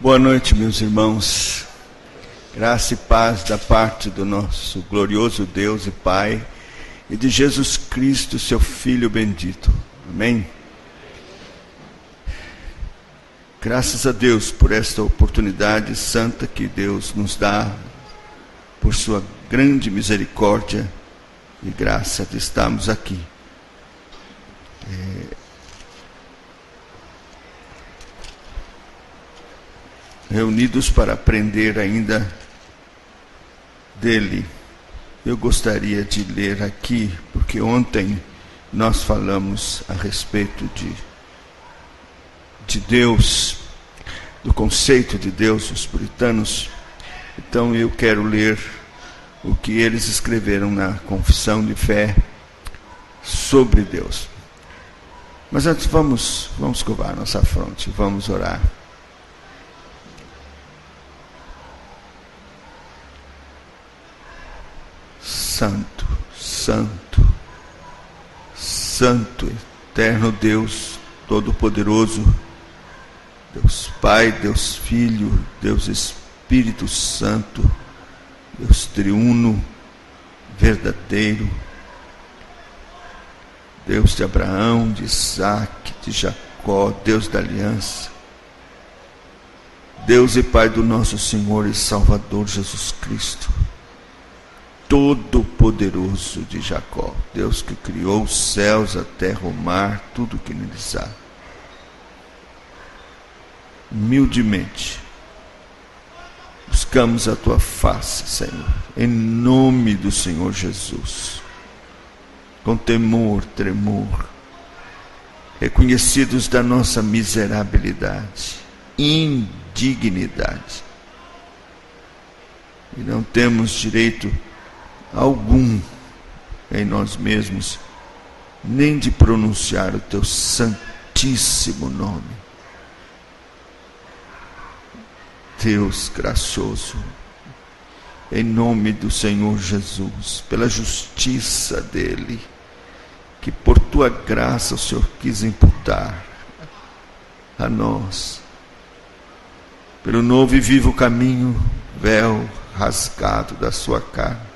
Boa noite, meus irmãos. Graça e paz da parte do nosso glorioso Deus e Pai e de Jesus Cristo, seu Filho bendito. Amém? Graças a Deus por esta oportunidade santa que Deus nos dá, por sua grande misericórdia e graça de estarmos aqui. Reunidos para aprender ainda dele. Eu gostaria de ler aqui, porque ontem nós falamos a respeito de Deus, do conceito de Deus, os puritanos. Então eu quero ler o que eles escreveram na Confissão de Fé sobre Deus. Mas antes vamos curvar nossa fronte, vamos orar. Santo, Santo, Santo, eterno Deus, Todo-Poderoso, Deus Pai, Deus Filho, Deus Espírito Santo, Deus triuno, verdadeiro, Deus de Abraão, de Isaac, de Jacó, Deus da aliança, Deus e Pai do nosso Senhor e Salvador Jesus Cristo, Todo-Poderoso de Jacó, Deus que criou os céus, a terra, o mar, tudo que neles há. Humildemente, buscamos a Tua face, Senhor, em nome do Senhor Jesus, com temor, tremor, reconhecidos da nossa miserabilidade, indignidade, e não temos direito algum em nós mesmos, nem de pronunciar o Teu santíssimo nome. Deus gracioso, em nome do Senhor Jesus, pela justiça dEle, que por Tua graça o Senhor quis imputar a nós, pelo novo e vivo caminho, véu rasgado da Sua carne,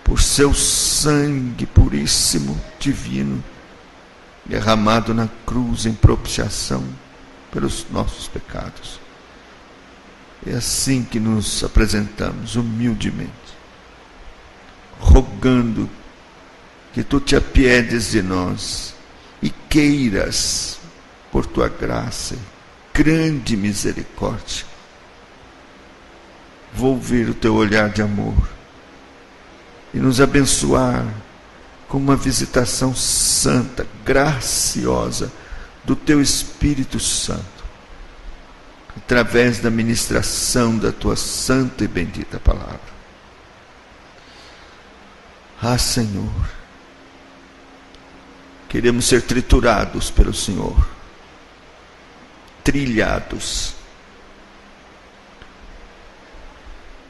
por Seu sangue puríssimo, divino, derramado na cruz em propiciação pelos nossos pecados. É assim que nos apresentamos humildemente, rogando que Tu te apiedes de nós e queiras, por Tua graça e grande misericórdia, volver o Teu olhar de amor e nos abençoar com uma visitação santa, graciosa do Teu Espírito Santo, através da ministração da Tua santa e bendita palavra. Ah, Senhor, queremos ser triturados pelo Senhor, trilhados.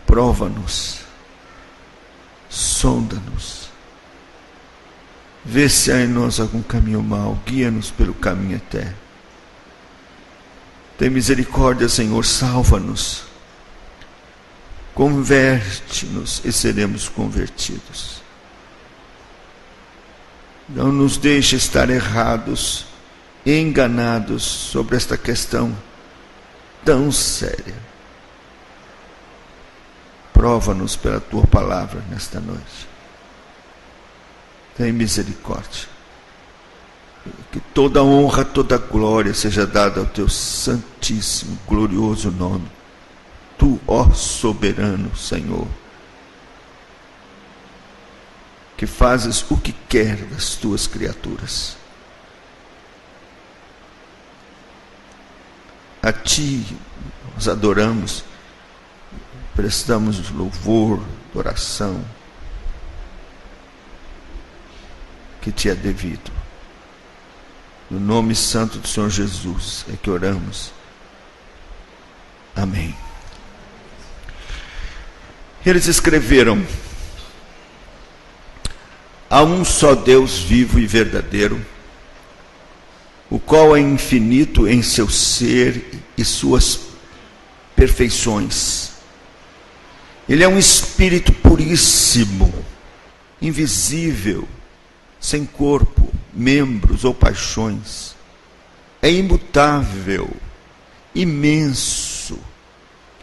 Prova-nos, sonda-nos, vê se há em nós algum caminho mau, guia-nos pelo caminho eterno. Tem misericórdia, Senhor, salva-nos, converte-nos e seremos convertidos. Não nos deixe estar errados, enganados sobre esta questão tão séria. Prova-nos pela Tua palavra nesta noite. Tem misericórdia. Que toda honra, toda glória seja dada ao Teu santíssimo, glorioso nome. Tu, ó soberano Senhor, que fazes o que quer das Tuas criaturas. A Ti nós adoramos, prestamos louvor, oração, que Te é devido. No nome santo do Senhor Jesus é que oramos. Amém. Eles escreveram: há um só Deus vivo e verdadeiro, o qual é infinito em seu ser e suas perfeições. Ele é um espírito puríssimo, invisível, sem corpo, membros ou paixões. É imutável, imenso,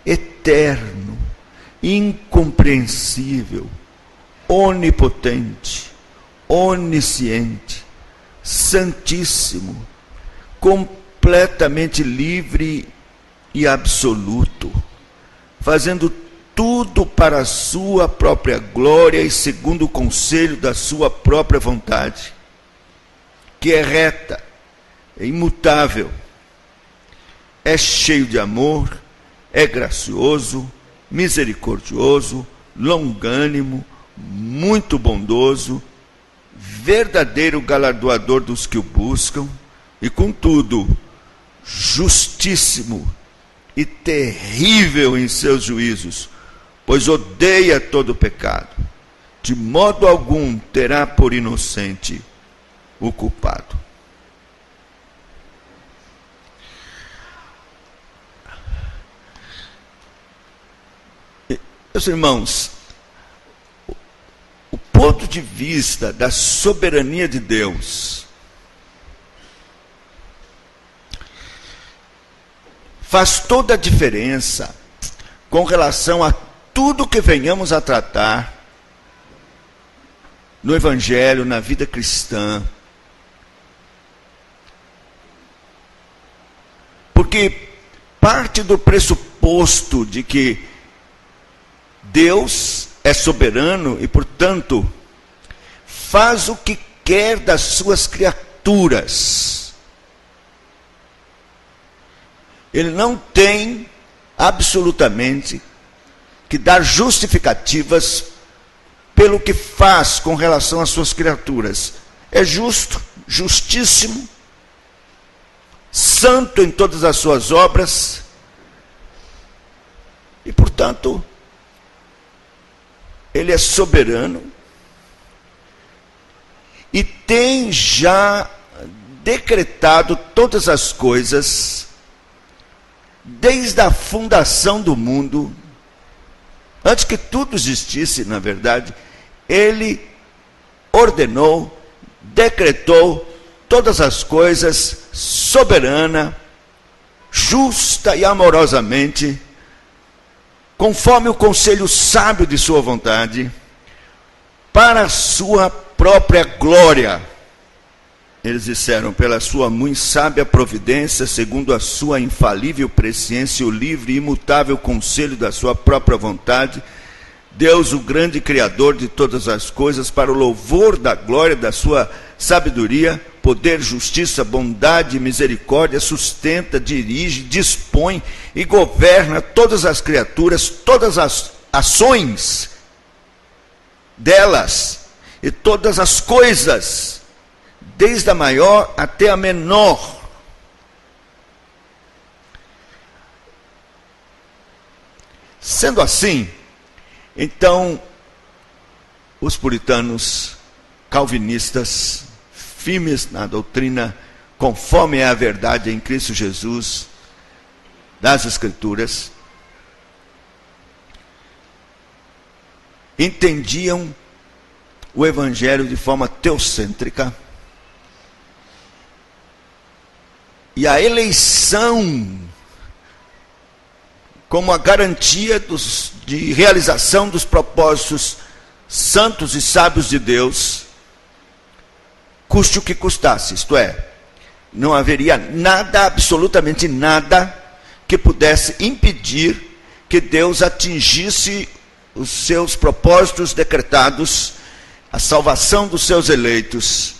eterno, incompreensível, onipotente, onisciente, santíssimo, completamente livre e absoluto, fazendo tudo para a sua própria glória e segundo o conselho da sua própria vontade, que é reta, é imutável, é cheio de amor, é gracioso, misericordioso, longânimo, muito bondoso, verdadeiro galardoador dos que o buscam, e contudo, justíssimo e terrível em seus juízos, pois odeia todo pecado. De modo algum terá por inocente o culpado. Meus irmãos, o ponto de vista da soberania de Deus faz toda a diferença com relação a tudo que venhamos a tratar no Evangelho, na vida cristã. Porque parte do pressuposto de que Deus é soberano e, portanto, faz o que quer das suas criaturas. Ele não tem absolutamente que dar justificativas pelo que faz com relação às suas criaturas. É justo, justíssimo, santo em todas as suas obras e, portanto, ele é soberano e tem já decretado todas as coisas desde a fundação do mundo. Antes que tudo existisse, na verdade, ele ordenou, decretou todas as coisas soberana, justa e amorosamente, conforme o conselho sábio de sua vontade, para a sua própria glória. Eles disseram, pela sua muito sábia providência, segundo a sua infalível presciência, o livre e imutável conselho da sua própria vontade, Deus, o grande Criador de todas as coisas, para o louvor da glória da sua sabedoria, poder, justiça, bondade e misericórdia, sustenta, dirige, dispõe e governa todas as criaturas, todas as ações delas e todas as coisas, desde a maior até a menor. Sendo assim, então, os puritanos, calvinistas, firmes na doutrina, conforme é a verdade em Cristo Jesus, das Escrituras, entendiam o Evangelho de forma teocêntrica, e a eleição como a garantia de realização dos propósitos santos e sábios de Deus, custe o que custasse, isto é, não haveria nada, absolutamente nada, que pudesse impedir que Deus atingisse os seus propósitos decretados, a salvação dos seus eleitos,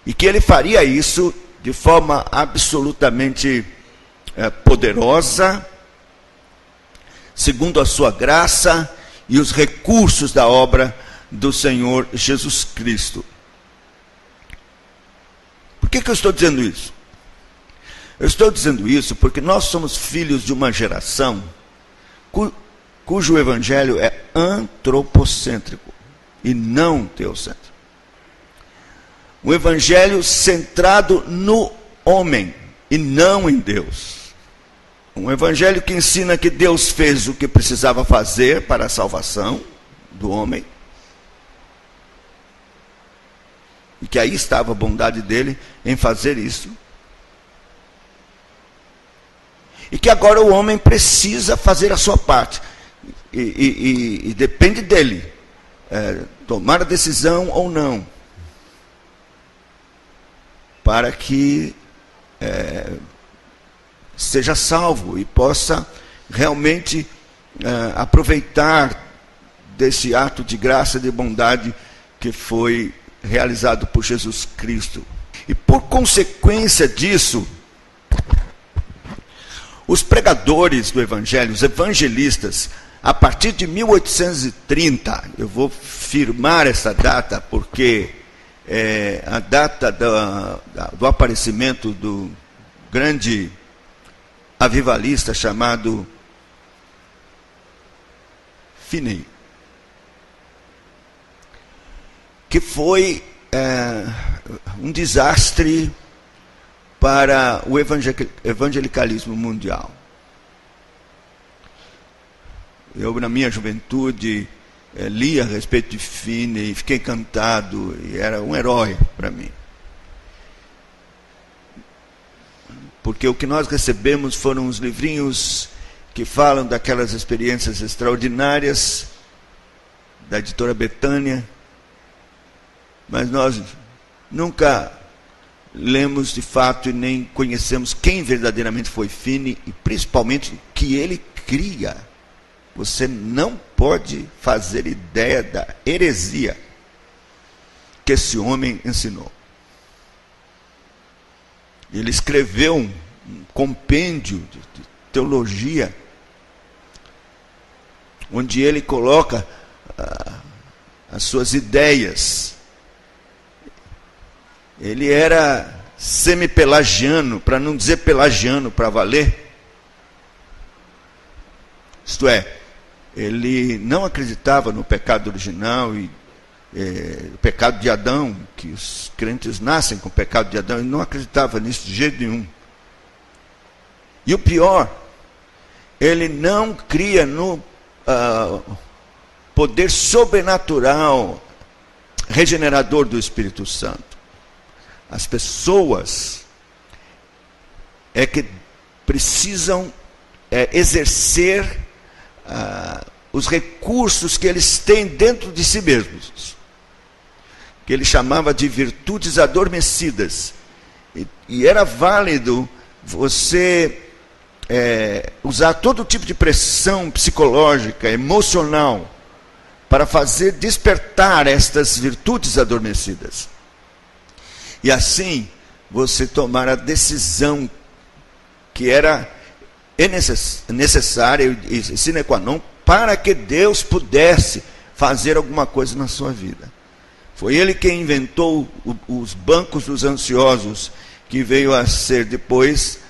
e que ele faria isso de forma absolutamente poderosa, segundo a sua graça e os recursos da obra do Senhor Jesus Cristo. Por que eu estou dizendo isso? Eu estou dizendo isso porque nós somos filhos de uma geração cujo evangelho é antropocêntrico e não teocêntrico. Um evangelho centrado no homem e não em Deus. Um evangelho que ensina que Deus fez o que precisava fazer para a salvação do homem. E que aí estava a bondade dele em fazer isso. E que agora o homem precisa fazer a sua parte. E depende dele tomar a decisão ou não. Para que seja salvo e possa realmente aproveitar desse ato de graça e de bondade que foi realizado por Jesus Cristo. E por consequência disso, os pregadores do Evangelho, os evangelistas, a partir de 1830, eu vou firmar essa data porque é a data do aparecimento do grande avivalista chamado Finney, que foi um desastre para o evangelicalismo mundial. Eu, na minha juventude, li a respeito de Finney e fiquei encantado, e era um herói para mim. Porque o que nós recebemos foram os livrinhos que falam daquelas experiências extraordinárias da editora Betânia, mas nós nunca lemos de fato e nem conhecemos quem verdadeiramente foi Finney e principalmente o que ele cria. Você não pode fazer ideia da heresia que esse homem ensinou. Ele escreveu um compêndio de teologia, onde ele coloca as suas ideias. Ele era semi-pelagiano, para não dizer pelagiano para valer. Isto é, ele não acreditava no pecado original e o pecado de Adão, que os crentes nascem com o pecado de Adão. Ele não acreditava nisso de jeito nenhum. E o pior, ele não cria no poder sobrenatural regenerador do Espírito Santo. As pessoas que precisam exercer os recursos que eles têm dentro de si mesmos, que ele chamava de virtudes adormecidas. E era válido você usar todo tipo de pressão psicológica, emocional, para fazer despertar estas virtudes adormecidas. E assim, você tomar a decisão que era necessária e sine qua non para que Deus pudesse fazer alguma coisa na sua vida. Foi ele quem inventou os bancos dos ansiosos, que veio a ser depois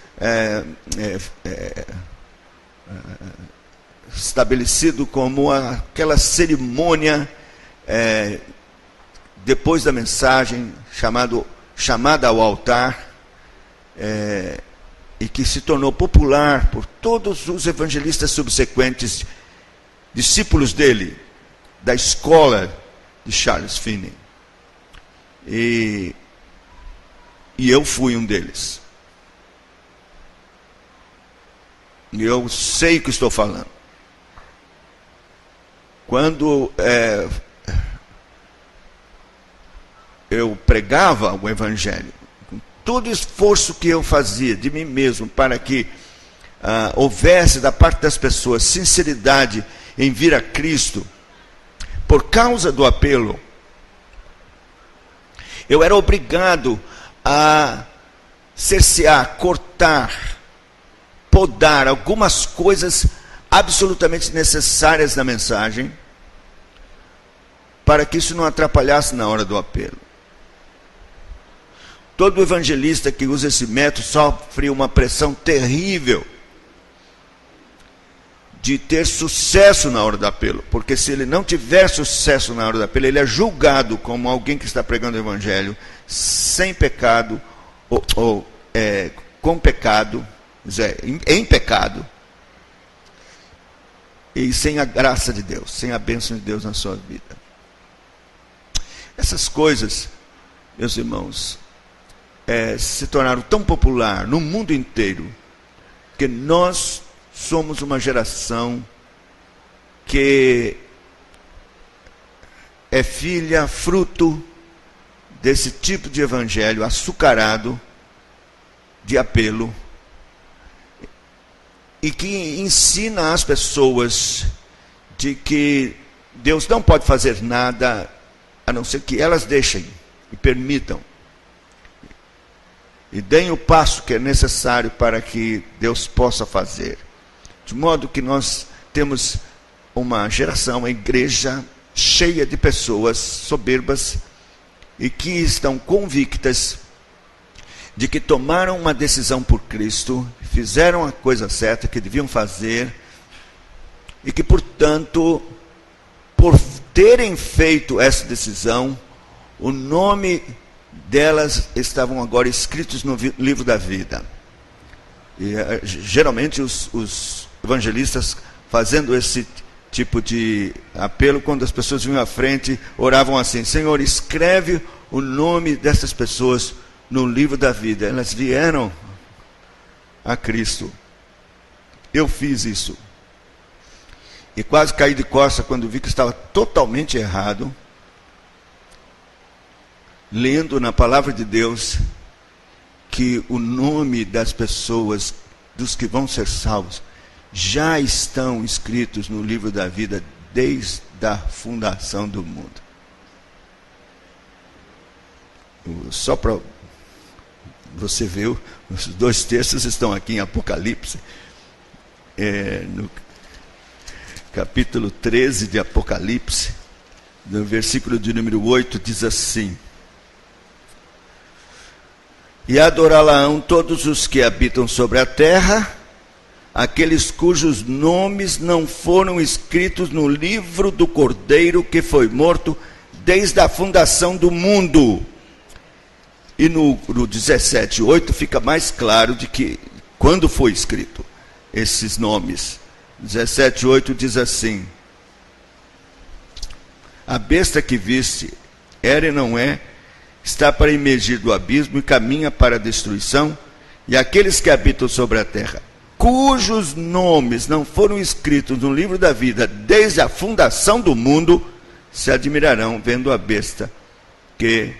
estabelecido como aquela cerimônia depois da mensagem, chamada ao altar, e que se tornou popular por todos os evangelistas subsequentes, discípulos dele, da escola de Charles Finney. E eu fui um deles. E eu sei o que estou falando. Quando eu pregava o Evangelho, com todo o esforço que eu fazia de mim mesmo para que houvesse da parte das pessoas sinceridade em vir a Cristo, por causa do apelo, eu era obrigado a cercear, cortar, podar algumas coisas absolutamente necessárias na mensagem, para que isso não atrapalhasse na hora do apelo. Todo evangelista que usa esse método sofre uma pressão terrível de ter sucesso na hora do apelo, porque se ele não tiver sucesso na hora do apelo, ele é julgado como alguém que está pregando o evangelho sem pecado, ou com pecado, em pecado, e sem a graça de Deus, sem a bênção de Deus na sua vida. Essas coisas, meus irmãos, se tornaram tão popular no mundo inteiro, que nós somos uma geração que é filha, fruto desse tipo de evangelho açucarado, de apelo, e que ensina às pessoas de que Deus não pode fazer nada a não ser que elas deixem e permitam e deem o passo que é necessário para que Deus possa fazer. De modo que nós temos uma geração, uma igreja cheia de pessoas soberbas e que estão convictas de que tomaram uma decisão por Cristo, fizeram a coisa certa que deviam fazer, e que, portanto, por terem feito essa decisão, o nome delas estavam agora escritos no livro da vida. E geralmente os evangelistas, fazendo esse tipo de apelo, quando as pessoas vinham à frente, oravam assim: Senhor, escreve o nome dessas pessoas no livro da vida. Elas vieram a Cristo. Eu fiz isso. E quase caí de costas quando vi que estava totalmente errado, lendo na palavra de Deus que o nome das pessoas, dos que vão ser salvos, já estão escritos no livro da vida desde a fundação do mundo. Só para você ver, os 2 textos estão aqui em Apocalipse, no capítulo 13 de Apocalipse, no versículo de número 8, diz assim: E adorá-la-ão todos os que habitam sobre a terra, aqueles cujos nomes não foram escritos no livro do Cordeiro que foi morto desde a fundação do mundo. E no 17:8 fica mais claro de que quando foi escrito esses nomes. 17:8 diz assim: A besta que viste era e não é, está para emergir do abismo e caminha para a destruição, e aqueles que habitam sobre a terra, cujos nomes não foram escritos no livro da vida desde a fundação do mundo, se admirarão vendo a besta que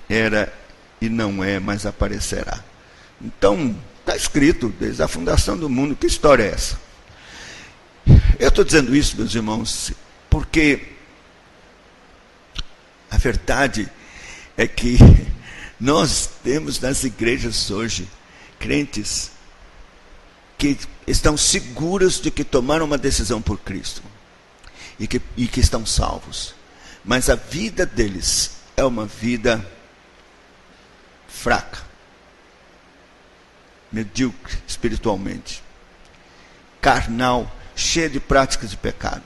era e não é, mas aparecerá. Então, está escrito desde a fundação do mundo. Que história é essa? Eu estou dizendo isso, meus irmãos, porque a verdade é que nós temos nas igrejas hoje crentes que estão seguros de que tomaram uma decisão por Cristo e que estão salvos, mas a vida deles é uma vida fraca, medíocre espiritualmente, carnal, cheia de práticas de pecado.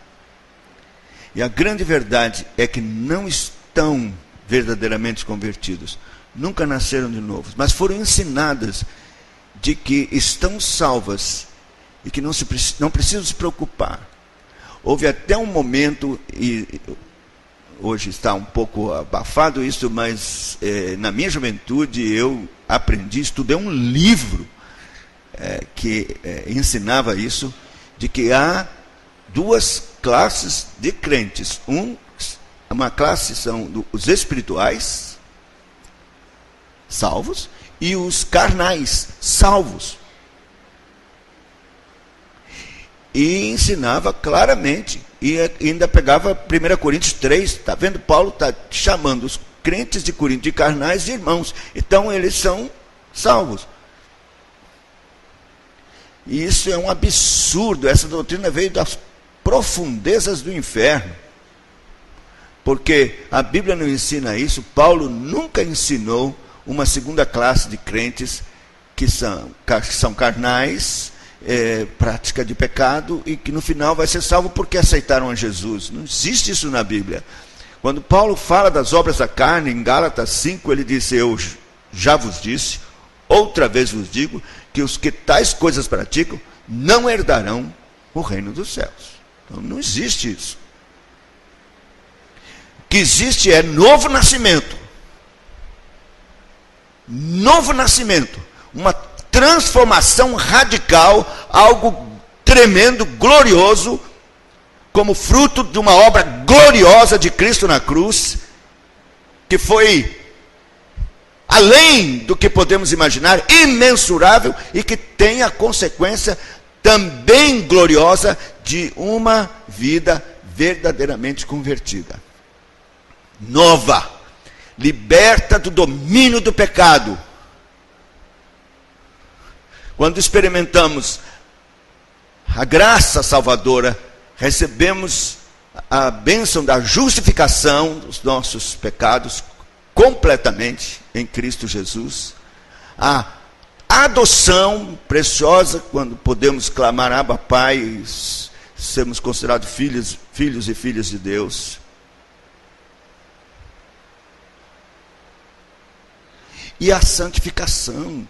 E a grande verdade é que não estão verdadeiramente convertidos, nunca nasceram de novo, mas foram ensinadas de que estão salvas e que não precisam se preocupar. Houve até um momento, e hoje está um pouco abafado isso, mas na minha juventude eu aprendi, estudei um livro que ensinava isso, de que há 2 classes de crentes. Uma classe são os espirituais, salvos, e os carnais, salvos. E ensinava claramente, e ainda pegava 1 Coríntios 3, está vendo? Paulo está chamando os crentes de Corinto de carnais de irmãos, então eles são salvos. E isso é um absurdo. Essa doutrina veio das profundezas do inferno, porque a Bíblia não ensina isso. Paulo nunca ensinou uma segunda classe de crentes que são carnais, prática de pecado, e que no final vai ser salvo porque aceitaram a Jesus. Não existe isso na Bíblia. Quando Paulo fala das obras da carne, em Gálatas 5, ele disse: eu já vos disse, outra vez vos digo, que os que tais coisas praticam não herdarão o reino dos céus. Então não existe isso. O que existe é novo nascimento. Novo nascimento. Uma transformação radical, algo tremendo, glorioso, como fruto de uma obra gloriosa de Cristo na cruz, que foi além do que podemos imaginar, imensurável, e que tem a consequência também gloriosa de uma vida verdadeiramente convertida. Nova, liberta do domínio do pecado. Quando experimentamos a graça salvadora, recebemos a bênção da justificação dos nossos pecados completamente em Cristo Jesus. A adoção preciosa, quando podemos clamar Abba Pai, e sermos considerados filhos e filhas de Deus. E a santificação,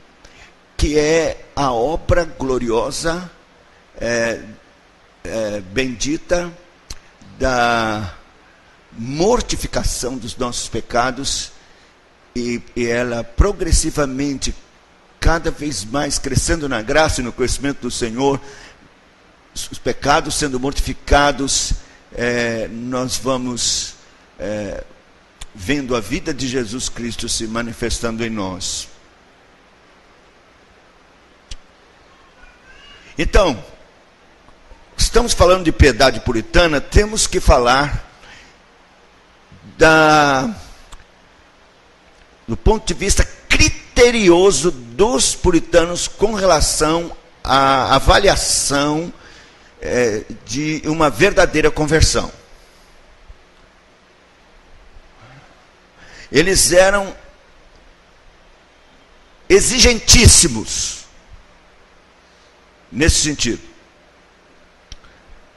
que é a obra gloriosa, bendita, da mortificação dos nossos pecados, e ela progressivamente, cada vez mais crescendo na graça e no conhecimento do Senhor, os pecados sendo mortificados, nós vamos vendo a vida de Jesus Cristo se manifestando em nós. Então, estamos falando de piedade puritana, temos que falar do ponto de vista criterioso dos puritanos com relação à avaliação de uma verdadeira conversão. Eles eram exigentíssimos nesse sentido.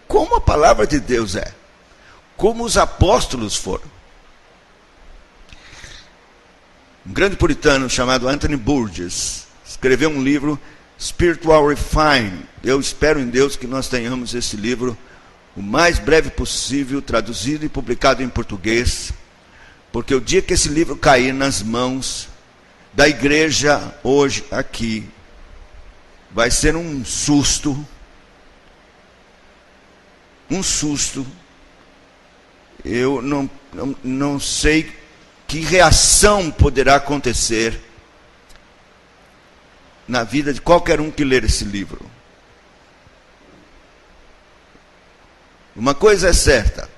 Como a palavra de Deus é, como os apóstolos foram. Um grande puritano chamado Anthony Burgess escreveu um livro, Spiritual Refinement. Eu espero em Deus que nós tenhamos esse livro o mais breve possível, traduzido e publicado em português, porque o dia que esse livro cair nas mãos da igreja hoje aqui, vai ser um susto. Um susto. Eu não sei que reação poderá acontecer na vida de qualquer um que ler esse livro. Uma coisa é certa: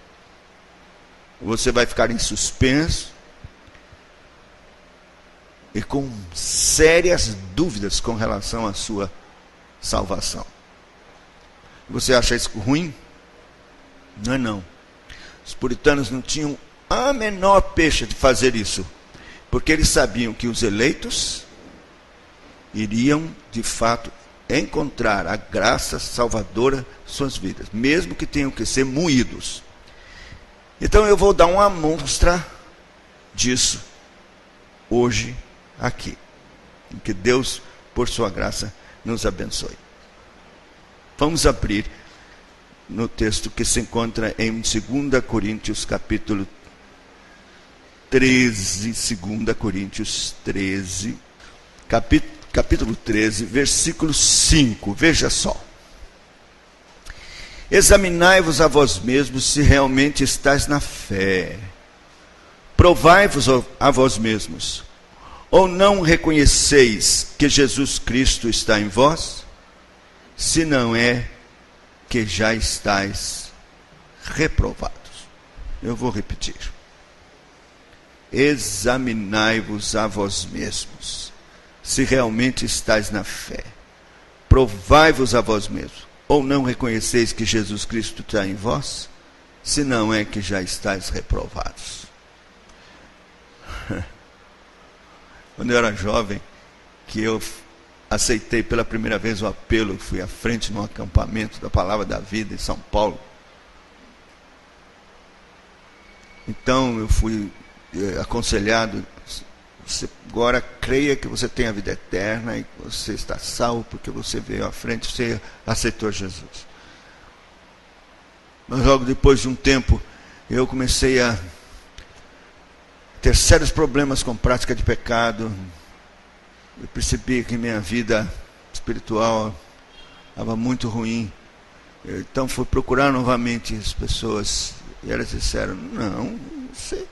você vai ficar em suspenso e com sérias dúvidas com relação à sua salvação. Você acha isso ruim? Não é não. Os puritanos não tinham a menor pecha de fazer isso, porque eles sabiam que os eleitos iriam de fato encontrar a graça salvadora em suas vidas, mesmo que tenham que ser moídos. Então eu vou dar uma amostra disso hoje aqui. Que Deus, por sua graça, nos abençoe. Vamos abrir no texto que se encontra em 2 Coríntios capítulo 13, 2 Coríntios 13, capítulo 13, versículo 5, veja só. Examinai-vos a vós mesmos se realmente estáis na fé. Provai-vos a vós mesmos. Ou não reconheceis que Jesus Cristo está em vós? Se não é que já estáis reprovados. Eu vou repetir. Examinai-vos a vós mesmos, se realmente estáis na fé. Provai-vos a vós mesmos. Ou não reconheceis que Jesus Cristo está em vós? Se não é que já estáis reprovados. Quando eu era jovem, que eu aceitei pela primeira vez o apelo, fui à frente num acampamento da Palavra da Vida em São Paulo. Então eu fui aconselhado, Você agora creia que você tem a vida eterna e que você está salvo porque você veio à frente, você aceitou Jesus. Mas logo depois de um tempo, eu comecei a ter sérios problemas com prática de pecado. Eu percebi que minha vida espiritual estava muito ruim. Então fui procurar novamente as pessoas e elas disseram: não, você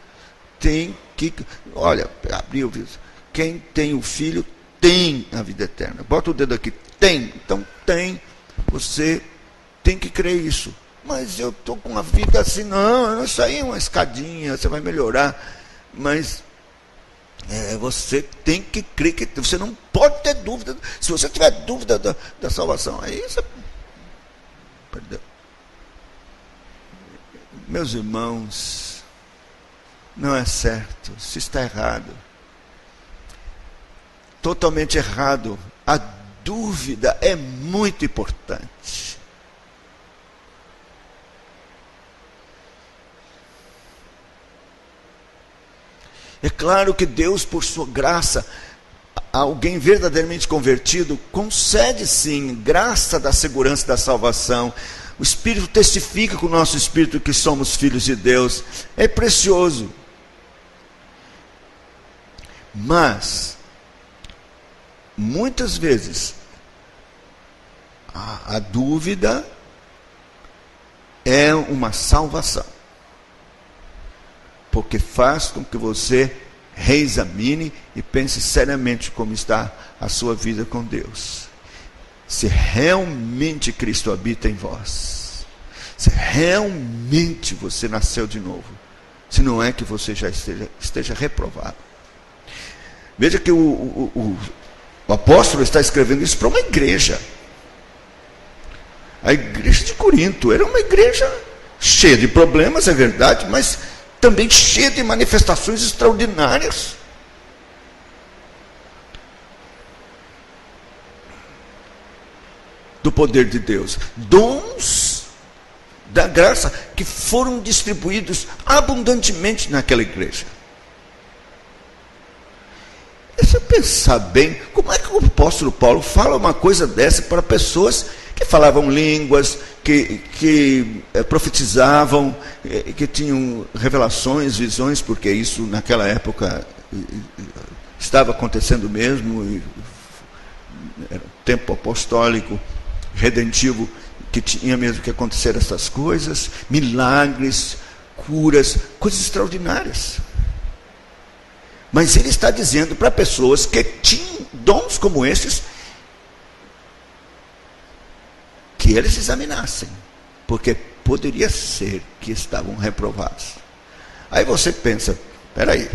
tem que... Olha, abriu, quem tem o Filho tem a vida eterna. Bota o dedo aqui, tem. Então tem, você tem que crer isso. Mas eu estou com a vida assim, não, isso aí é uma escadinha, você vai melhorar. Mas você tem que crer, que você não pode ter dúvida. Se você tiver dúvida da salvação, aí você perdeu. Meus irmãos, não é certo, se está errado. Totalmente errado. A dúvida é muito importante. É claro que Deus, por sua graça, a alguém verdadeiramente convertido, concede sim graça da segurança da salvação. O Espírito testifica com o nosso Espírito que somos filhos de Deus. É precioso. Mas, muitas vezes, a dúvida é uma salvação. Porque faz com que você reexamine e pense seriamente como está a sua vida com Deus. Se realmente Cristo habita em vós, se realmente você nasceu de novo, se não é que você já esteja reprovado. Veja que o apóstolo está escrevendo isso para uma igreja. A igreja de Corinto era uma igreja cheia de problemas, é verdade, mas também cheia de manifestações extraordinárias. Do poder de Deus. Dons da graça que foram distribuídos abundantemente naquela igreja. E se eu pensar bem, como é que o apóstolo Paulo fala uma coisa dessa para pessoas que falavam línguas, que profetizavam, que tinham revelações, visões, porque isso naquela época estava acontecendo mesmo, era um tempo apostólico, redentivo, que tinha mesmo que acontecer essas coisas, milagres, curas, coisas extraordinárias. Mas ele está dizendo para pessoas que tinham dons como esses, que eles examinassem, porque poderia ser que estavam reprovados. Aí você pensa, peraí,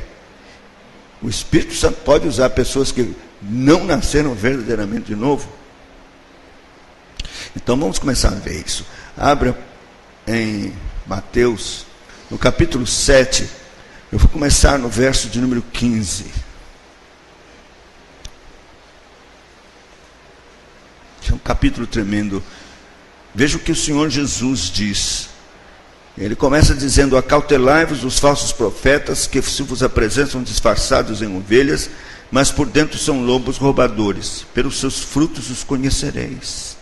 o Espírito Santo pode usar pessoas que não nasceram verdadeiramente de novo? Então vamos começar a ver isso. Abra em Mateus, no capítulo 7, eu vou começar no verso de número 15. É um capítulo tremendo. Veja o que o Senhor Jesus diz. Ele começa dizendo: acautelai-vos dos falsos profetas, que se vos apresentam disfarçados em ovelhas, mas por dentro são lobos roubadores. Pelos seus frutos os conhecereis.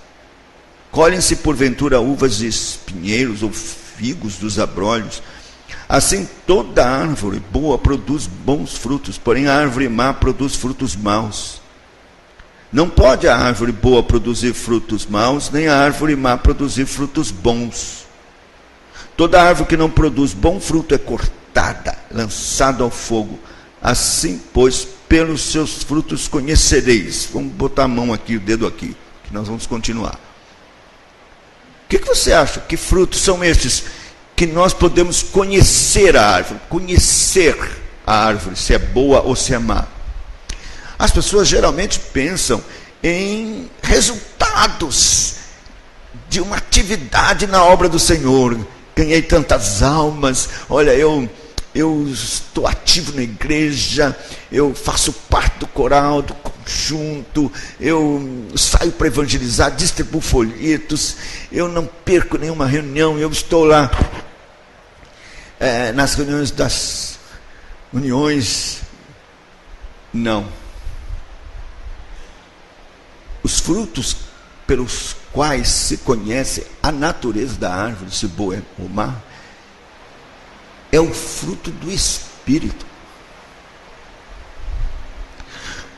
Colhem-se porventura uvas de espinheiros ou figos dos abrolhos? Assim toda árvore boa produz bons frutos, porém a árvore má produz frutos maus. Não pode a árvore boa produzir frutos maus, nem a árvore má produzir frutos bons. Toda árvore que não produz bom fruto é cortada, lançada ao fogo. Assim, pois, pelos seus frutos conhecereis. Vamos botar a mão aqui, o dedo aqui, que nós vamos continuar. O que você acha? Que frutos são estes que nós podemos conhecer a árvore? Conhecer a árvore, se é boa ou se é má. As pessoas geralmente pensam em resultados de uma atividade na obra do Senhor. Ganhei tantas almas, olha, eu estou ativo na igreja, eu faço parte do coral, do conjunto, eu saio para evangelizar, distribuo folhetos, eu não perco nenhuma reunião, eu estou lá nas reuniões das uniões Não. Os frutos pelos quais se conhece a natureza da árvore, se boa ou má, é o fruto do Espírito.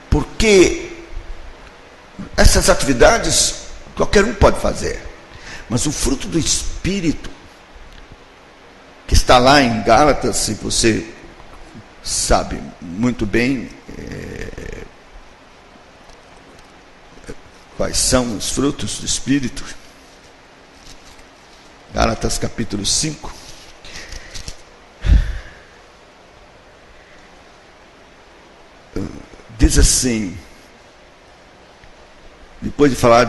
Porque essas atividades qualquer um pode fazer, mas o fruto do Espírito, que está lá em Gálatas, se você sabe muito bem quais são os frutos do Espírito, Gálatas capítulo 5, diz assim, depois de falar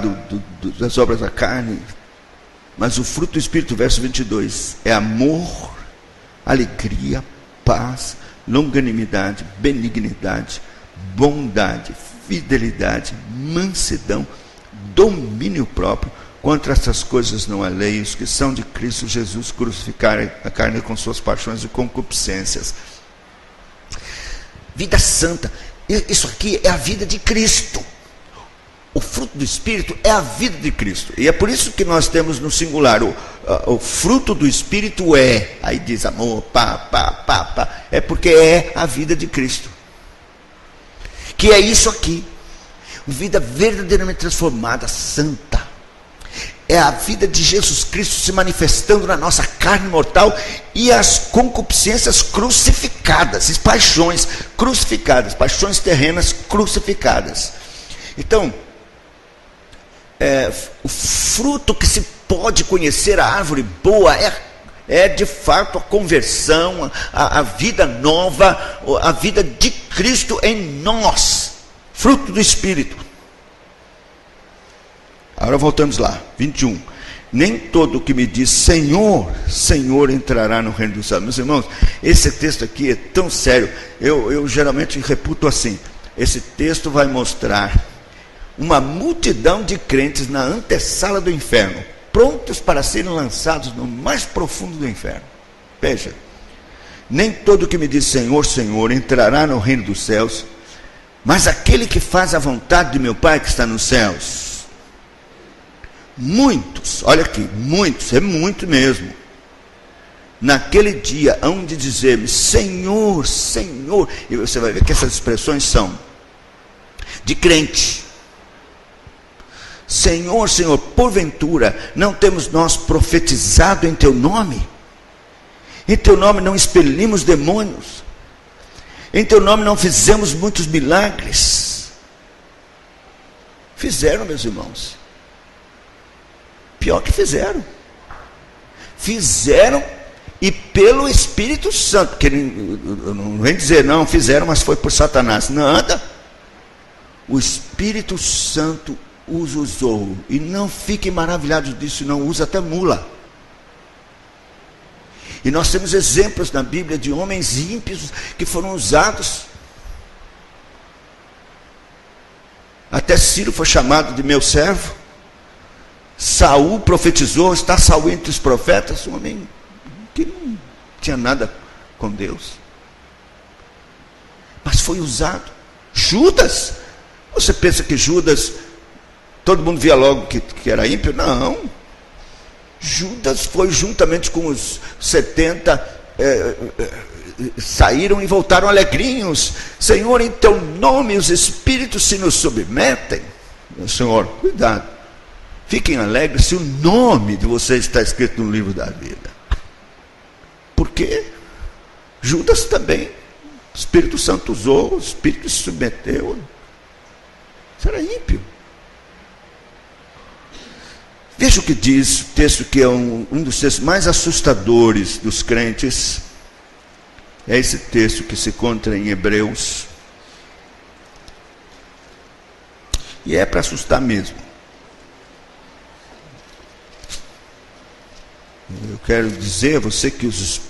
das obras da carne, mas o fruto do Espírito, verso 22, é amor, alegria, paz, longanimidade, benignidade, bondade, fidelidade, mansidão, domínio próprio. Contra essas coisas não há lei. Os que são de Cristo Jesus crucificaram a carne com suas paixões e concupiscências. Vida santa, isso aqui é a vida de Cristo. O fruto do Espírito é a vida de Cristo. E é por isso que nós temos no singular o fruto do Espírito é, aí diz amor, é porque é a vida de Cristo, que é isso aqui, vida verdadeiramente transformada, santa. É a vida de Jesus Cristo se manifestando na nossa carne mortal e as concupiscências crucificadas, as paixões crucificadas, paixões terrenas crucificadas. Então, o fruto que se pode conhecer a árvore boa é de fato a conversão, a vida nova, a vida de Cristo em nós, fruto do Espírito. Agora voltamos lá, 21. Nem todo o que me diz Senhor, Senhor entrará no reino dos céus. Meus irmãos, esse texto aqui é tão sério, eu geralmente reputo assim, esse texto vai mostrar uma multidão de crentes na antessala do inferno, prontos para serem lançados no mais profundo do inferno. Veja, nem todo que me diz Senhor, Senhor entrará no reino dos céus, mas aquele que faz a vontade de meu Pai que está nos céus. Muitos, olha aqui, muitos, é muito mesmo, naquele dia hão de dizer-me Senhor, Senhor, e você vai ver que essas expressões são de crente. Senhor, Senhor, porventura não temos nós profetizado em teu nome? Em teu nome não expelimos demônios? Em teu nome não fizemos muitos milagres? Fizeram, meus irmãos. Pior que fizeram. Fizeram e pelo Espírito Santo, que não vem dizer não, fizeram, mas foi por Satanás. Nada. O Espírito Santo os usou. E não fiquem maravilhados disso, não usa até mula. E nós temos exemplos na Bíblia de homens ímpios que foram usados. Até Ciro foi chamado de meu servo. Saul profetizou, está Saul entre os profetas, um homem que não tinha nada com Deus. Mas foi usado. Judas, você pensa que Judas, todo mundo via logo que era ímpio? Não. Judas foi juntamente com os 70, saíram e voltaram alegrinhos. Senhor, em teu nome os espíritos se nos submetem. Senhor, cuidado. Fiquem alegres se o nome de vocês está escrito no livro da vida. Por quê? Judas também. O Espírito Santo usou, o Espírito se submeteu. Isso era ímpio. Veja o que diz o texto que é um dos textos mais assustadores dos crentes. É esse texto que se encontra em Hebreus. E é para assustar mesmo. Eu quero dizer a você que os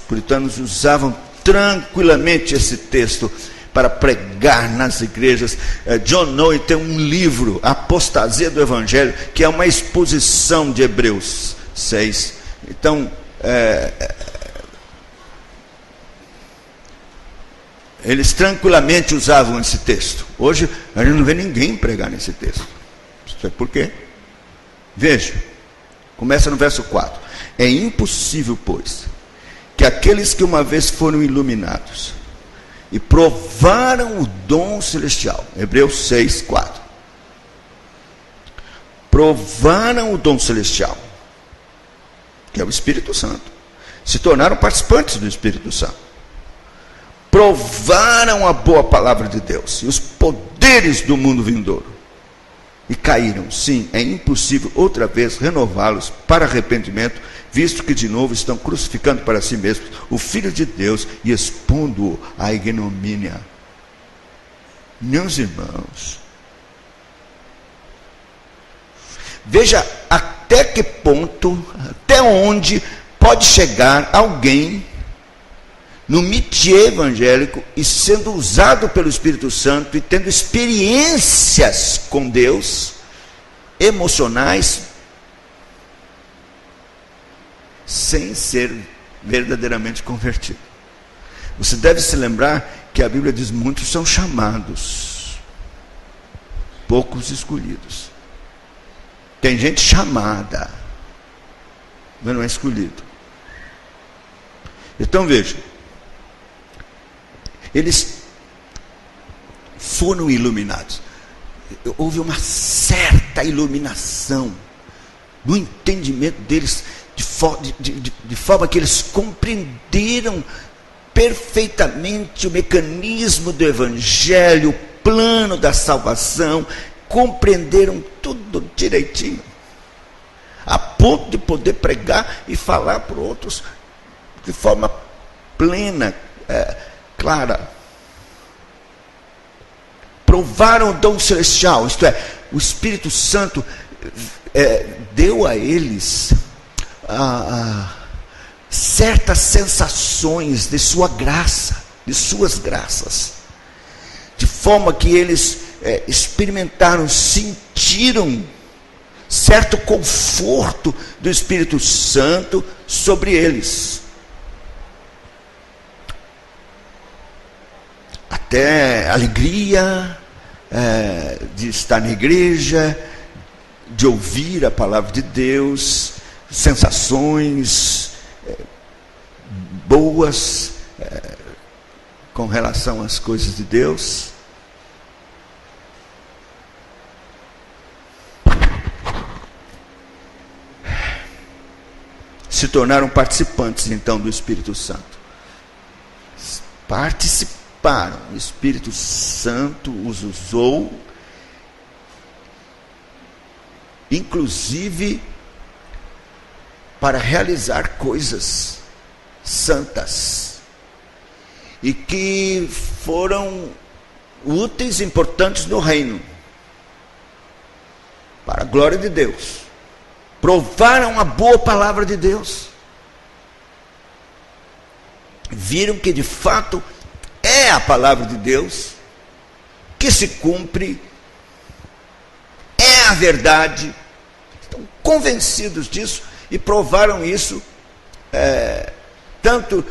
puritanos usavam tranquilamente esse texto para pregar nas igrejas. John Noe tem um livro, Apostasia do Evangelho, que é uma exposição de Hebreus 6. Então, eles tranquilamente usavam esse texto. Hoje a gente não vê ninguém pregar nesse texto. Sabe por quê? Veja, começa no verso 4. É impossível, pois, que aqueles que uma vez foram iluminados e provaram o dom celestial, Hebreus 6, 4, provaram o dom celestial, que é o Espírito Santo, se tornaram participantes do Espírito Santo, provaram a boa palavra de Deus e os poderes do mundo vindouro, e caíram. Sim, é impossível outra vez renová-los para arrependimento, visto que de novo estão crucificando para si mesmos o Filho de Deus e expondo-o à ignomínia. Meus irmãos, veja até que ponto, até onde pode chegar alguém no métier evangélico e sendo usado pelo Espírito Santo e tendo experiências com Deus, emocionais, sem ser verdadeiramente convertido. Você deve se lembrar que a Bíblia diz: muitos são chamados, poucos escolhidos. Tem gente chamada, mas não é escolhido. Então veja, eles foram iluminados. Houve uma certa iluminação no entendimento deles, de forma que eles compreenderam perfeitamente o mecanismo do Evangelho, o plano da salvação, compreenderam tudo direitinho, a ponto de poder pregar e falar para outros de forma plena, clara. Provaram o dom celestial, isto é, o Espírito Santo deu a eles certas sensações de sua graça, de suas graças, de forma que eles experimentaram, sentiram certo conforto do Espírito Santo sobre eles. Até alegria de estar na igreja, de ouvir a palavra de Deus, sensações boas com relação às coisas de Deus. Se tornaram participantes então do Espírito Santo. Participaram. O Espírito Santo os usou, inclusive para realizar coisas santas e que foram úteis, importantes no reino, para a glória de Deus. Provaram a boa palavra de Deus, viram que de fato é a palavra de Deus que se cumpre, é a verdade, estão convencidos disso e provaram isso tanto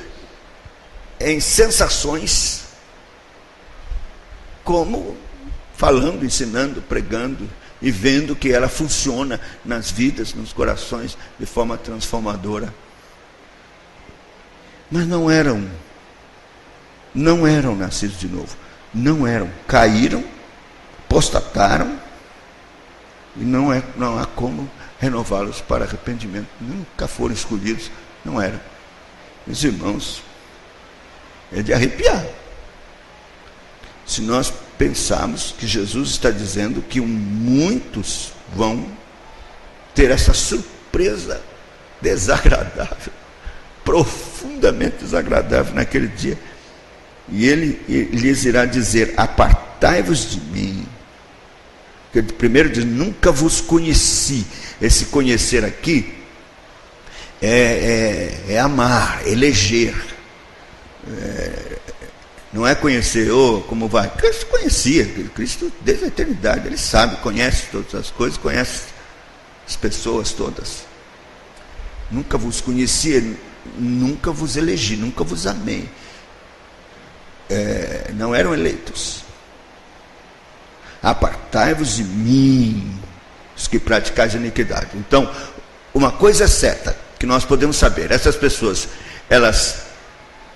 em sensações, como falando, ensinando, pregando e vendo que ela funciona nas vidas, nos corações, de forma transformadora. Mas não eram nascidos de novo, caíram, apostataram, e não há como renová-los para arrependimento. Nunca foram escolhidos, não eram. Meus irmãos, é de arrepiar se nós pensarmos que Jesus está dizendo que muitos vão ter essa surpresa desagradável, profundamente desagradável naquele dia, e ele lhes irá dizer: apartai-vos de mim. Porque primeiro diz: nunca vos conheci. Esse conhecer aqui é amar, eleger. Não é conhecer, como vai? Cristo conhecia, Cristo desde a eternidade, ele sabe, conhece todas as coisas, conhece as pessoas todas. Nunca vos conheci, nunca vos elegi, nunca vos amei. não eram eleitos. Apartai-vos de mim, os que praticais iniquidade. Então, uma coisa é certa, que nós podemos saber, essas pessoas, elas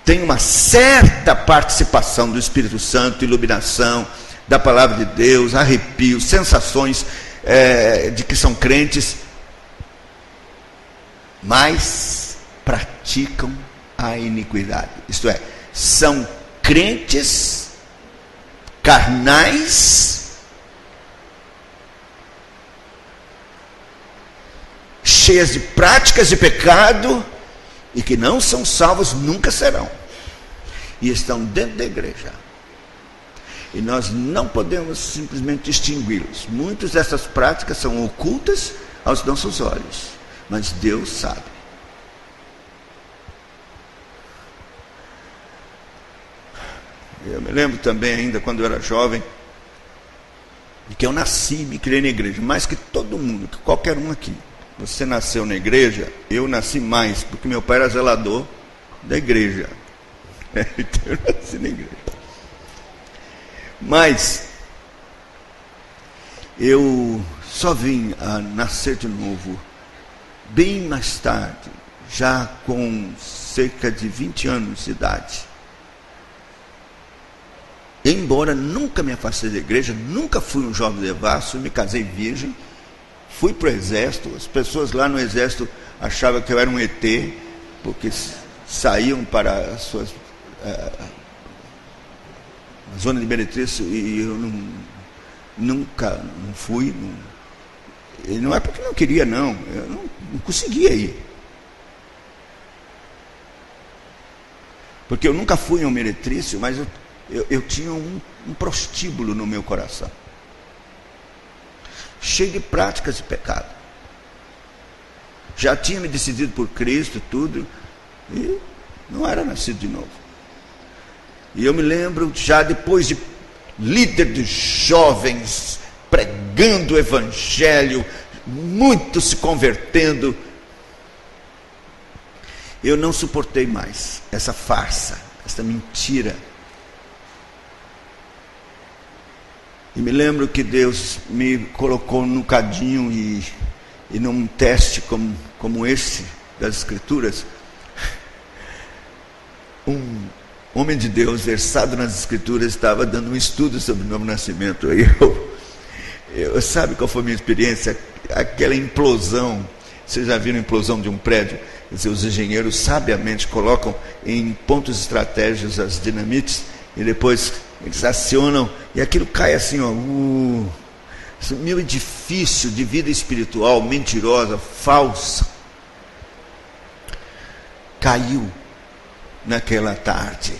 têm uma certa participação do Espírito Santo, iluminação, da palavra de Deus, arrepios, sensações de que são crentes, mas praticam a iniquidade. Isto é, são crentes carnais, cheias de práticas de pecado, e que não são salvos, nunca serão, e estão dentro da igreja. E nós não podemos simplesmente distingui-los. Muitas dessas práticas são ocultas aos nossos olhos, mas Deus sabe. Eu me lembro também, ainda quando eu era jovem, de que eu nasci e me criei na igreja, mais que todo mundo, que qualquer um aqui. Você nasceu na igreja, eu nasci mais, porque meu pai era zelador da igreja. Então eu nasci na igreja. Mas eu só vim a nascer de novo bem mais tarde, já com cerca de 20 anos de idade. Embora nunca me afastei da igreja, nunca fui um jovem devasso, me casei virgem, fui para o exército. As pessoas lá no exército achavam que eu era um ET, porque saíam para as suas a zona de meretriz, e eu nunca fui. E não é porque não queria, não. Eu não conseguia ir. Porque eu nunca fui em um meretrício, mas eu tinha um prostíbulo no meu coração, cheio de práticas de pecado. Já tinha me decidido por Cristo, tudo, e não era nascido de novo. E eu me lembro, já depois de líder de jovens, pregando o evangelho, muitos se convertendo, eu não suportei mais essa farsa, essa mentira. E me lembro que Deus me colocou num cadinho e num teste como esse das Escrituras, um homem de Deus versado nas Escrituras estava dando um estudo sobre o novo nascimento. Aí eu sabe qual foi a minha experiência? Aquela implosão. Vocês já viram a implosão de um prédio? Quer dizer, os engenheiros sabiamente colocam em pontos estratégicos as dinamites e depois eles acionam e aquilo cai assim, ó. Meu edifício de vida espiritual mentirosa, falsa, caiu naquela tarde.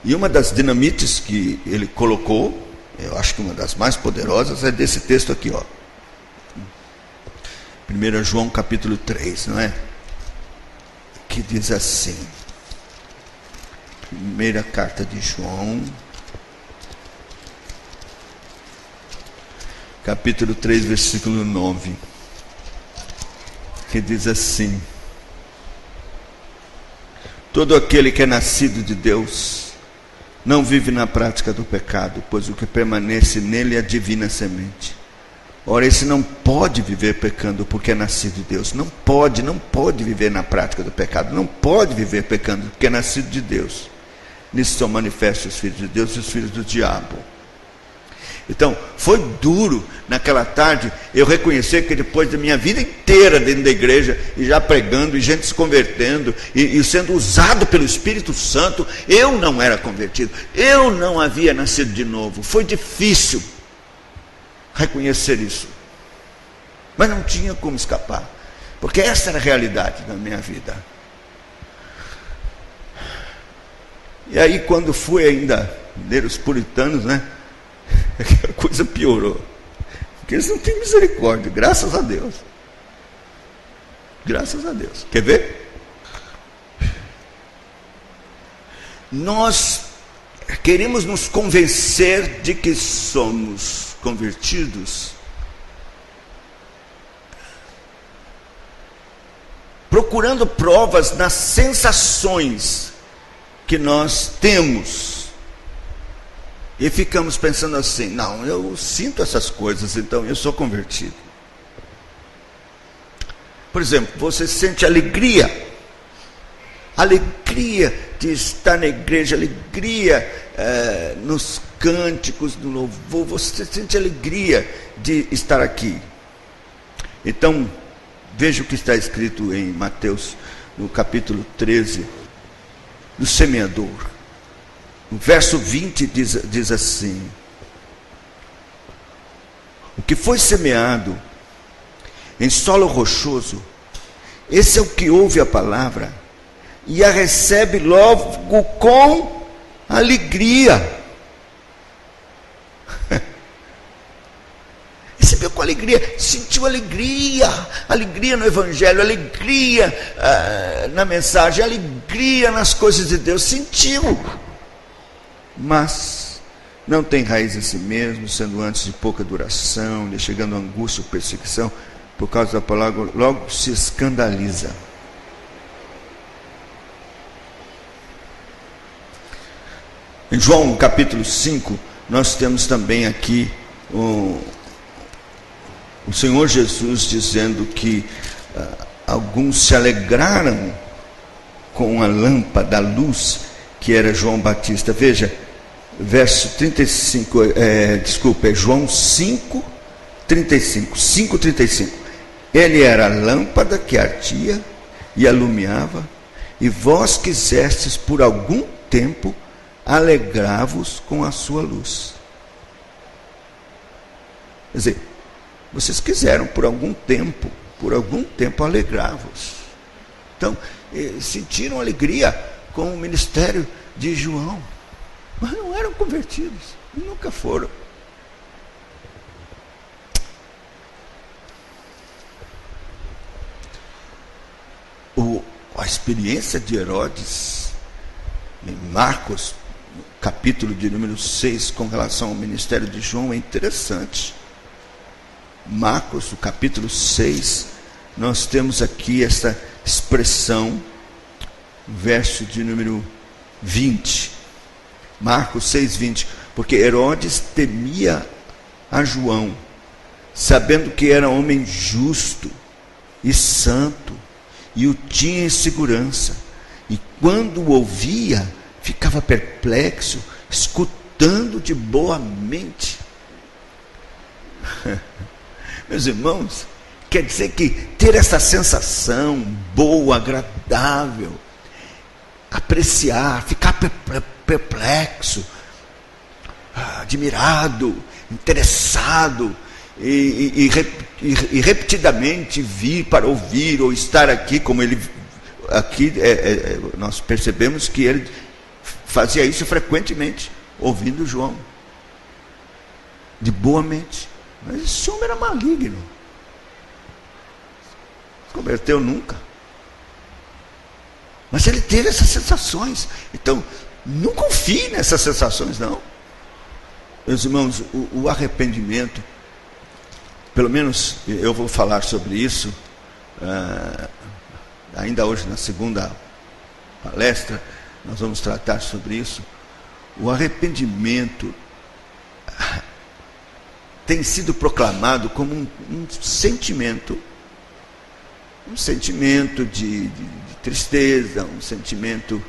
E uma das dinamites que ele colocou, eu acho que uma das mais poderosas, é desse texto aqui, ó. 1 João capítulo 3, não é? Que diz assim, primeira carta de João, capítulo 3, versículo 9, que diz assim: todo aquele que é nascido de Deus não vive na prática do pecado, pois o que permanece nele é a divina semente. Ora, esse não pode viver pecando porque é nascido de Deus. Não pode viver na prática do pecado. Não pode viver pecando porque é nascido de Deus. Nisso são manifestos os filhos de Deus e os filhos do diabo. Então, foi duro naquela tarde eu reconhecer que depois da minha vida inteira dentro da igreja, e já pregando, e gente se convertendo, e sendo usado pelo Espírito Santo, eu não era convertido, eu não havia nascido de novo. Foi difícil reconhecer isso, mas não tinha como escapar, porque essa era a realidade da minha vida. E aí, quando fui ainda ler os puritanos, né, a coisa piorou, porque eles não têm misericórdia, graças a Deus. Graças a Deus. Quer ver? Nós queremos nos convencer de que somos convertidos procurando provas nas sensações que nós temos e ficamos pensando assim: não, eu sinto essas coisas, então eu sou convertido. Por exemplo, você sente alegria de estar na igreja, alegria nos cânticos do louvor, você sente alegria de estar aqui. Então, veja o que está escrito em Mateus, no capítulo 13, do semeador. No verso 20 diz assim: o que foi semeado em solo rochoso, esse é o que ouve a palavra e a recebe logo com alegria. Recebeu com alegria, sentiu alegria no evangelho, alegria na mensagem, alegria nas coisas de Deus, sentiu, mas não tem raiz em si mesmo, sendo antes de pouca duração, lhe chegando a angústia ou perseguição por causa da palavra, logo se escandaliza. Em João capítulo 5, nós temos também aqui o Senhor Jesus dizendo que alguns se alegraram com a lâmpada, a luz que era João Batista. Veja, verso 35, é João 5, 35, 5:35. Ele era a lâmpada que ardia e alumiava, e vós quisestes por algum tempo alegrar-vos com a sua luz. Quer dizer, vocês quiseram por algum tempo alegrar-vos. Então, sentiram alegria com o ministério de João, mas não eram convertidos, nunca foram. A experiência de Herodes, em Marcos, capítulo de número 6, com relação ao ministério de João, é interessante. Marcos, o capítulo 6, nós temos aqui essa expressão, verso de número 20. Marcos 6, 20. Porque Herodes temia a João, sabendo que era homem justo e santo, e o tinha em segurança. E quando o ouvia, ficava perplexo, escutando de boa mente. Meus irmãos, quer dizer que ter essa sensação boa, agradável, apreciar, ficar perplexo, admirado, interessado, e repetidamente vir para ouvir ou estar aqui, como ele aqui nós percebemos que ele fazia isso frequentemente, ouvindo João, de boa mente. Mas esse homem era maligno, não se converteu nunca, mas ele teve essas sensações. Então, não confie nessas sensações, não. Meus irmãos, o arrependimento, pelo menos eu vou falar sobre isso ainda hoje na segunda palestra, nós vamos tratar sobre isso. O arrependimento tem sido proclamado como um sentimento de tristeza, um sentimento,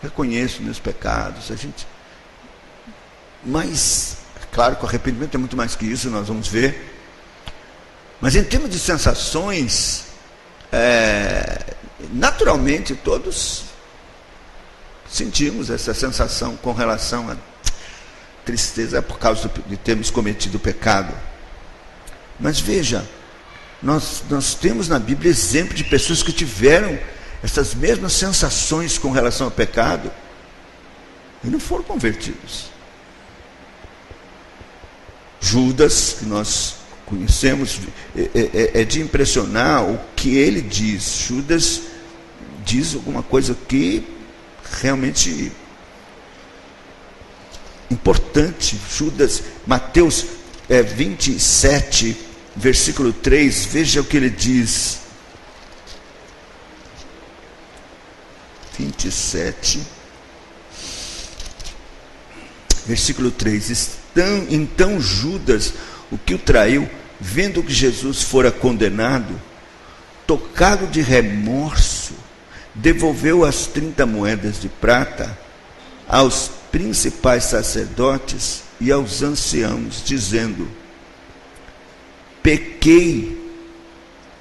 reconheço meus pecados, mas, claro que o arrependimento é muito mais que isso, nós vamos ver, mas em termos de sensações, naturalmente todos sentimos essa sensação com relação a tristeza por causa de termos cometido o pecado. Mas veja, nós temos na Bíblia exemplo de pessoas que tiveram essas mesmas sensações com relação ao pecado e não foram convertidos. Judas, que nós conhecemos, é de impressionar o que ele diz. Judas diz alguma coisa que realmente importante. Judas, Mateus 27, versículo 3, veja o que ele diz. 27, versículo 3. Então Judas, o que o traiu, vendo que Jesus fora condenado, tocado de remorso, devolveu as 30 moedas de prata aos principais sacerdotes e aos anciãos, dizendo: pequei,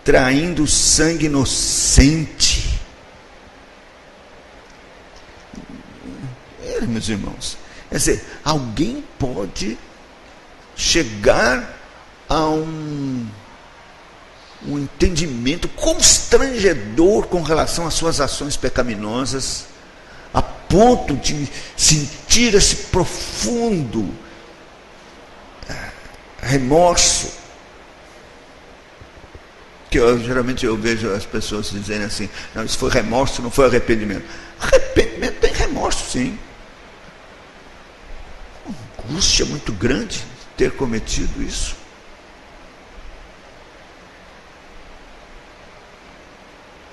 traindo sangue inocente. Meus irmãos, quer dizer, alguém pode chegar a um entendimento constrangedor com relação às suas ações pecaminosas, a ponto de sentir esse profundo remorso, que geralmente eu vejo as pessoas dizendo assim: não, isso foi remorso, não foi arrependimento. Arrependimento tem remorso, sim. Uma angústia muito grande ter cometido isso.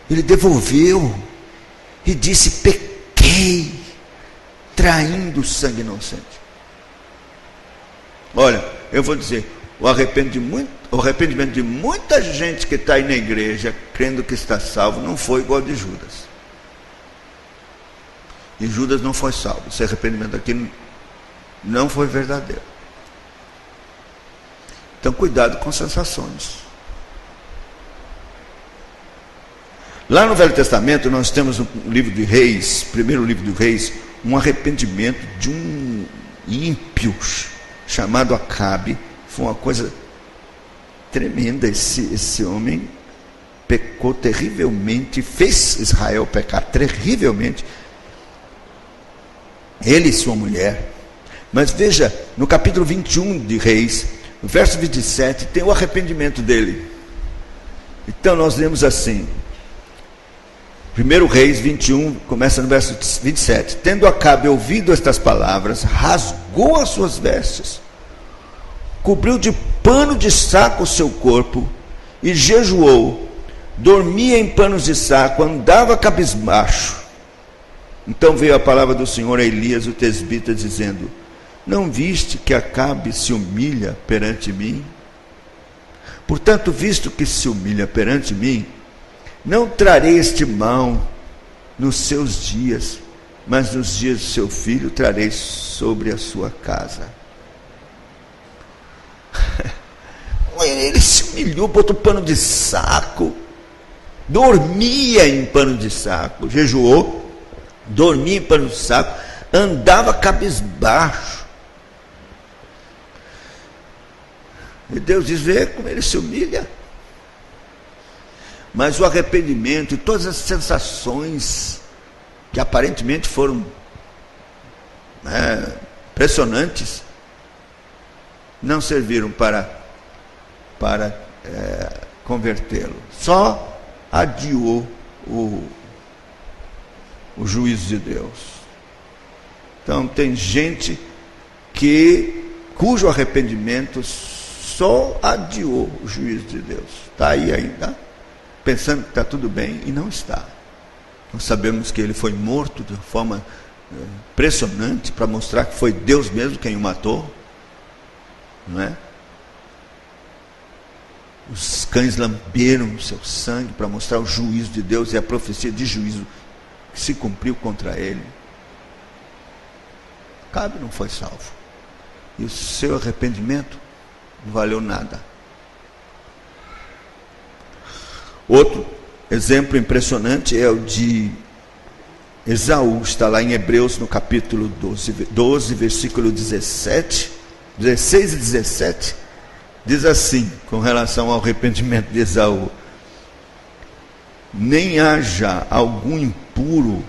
Ele devolveu e disse: pequei, traindo o sangue inocente. Olha, eu vou dizer, o arrependimento de muita gente que está aí na igreja, crendo que está salvo, não foi igual de Judas. E Judas não foi salvo. Esse arrependimento aqui não foi verdadeiro. Então, cuidado com sensações. Lá no Velho Testamento, nós temos no livro de Reis, primeiro livro de Reis, um arrependimento de um ímpio chamado Acabe. Foi uma coisa tremenda. Esse homem pecou terrivelmente, fez Israel pecar terrivelmente, ele e sua mulher. Mas veja, no capítulo 21 de Reis, no verso 27, tem o arrependimento dele. Então nós lemos assim, 1 Reis 21, começa no verso 27. Tendo Acabe ouvido estas palavras, rasgou as suas vestes, cobriu de pano de saco o seu corpo e jejuou, dormia em panos de saco, andava cabisbaixo. Então veio a palavra do Senhor a Elias, o tesbita, dizendo: não viste que Acabe se humilha perante mim? Portanto, visto que se humilha perante mim, não trarei este mal nos seus dias, mas nos dias do seu filho trarei sobre a sua casa. Ele se humilhou, botou pano de saco, dormia em pano de saco, jejuou, dormia em pano de saco, andava cabisbaixo. E Deus diz: vê como ele se humilha. Mas o arrependimento e todas as sensações que aparentemente foram impressionantes, não serviram para convertê-lo. Só adiou o juízo de Deus. Então tem gente cujo arrependimento só adiou o juízo de Deus. Está aí ainda, pensando que está tudo bem, e não está. Nós sabemos que ele foi morto de forma impressionante, para mostrar que foi Deus mesmo quem o matou, não é? Os cães lamberam o seu sangue para mostrar o juízo de Deus e a profecia de juízo que se cumpriu contra ele. Acabe não foi salvo, e o seu arrependimento não valeu nada. Outro exemplo impressionante é o de Esaú. Está lá em Hebreus, no capítulo 12, versículo 16 e 17. Diz assim, com relação ao arrependimento de Esaú: nem haja algum impuro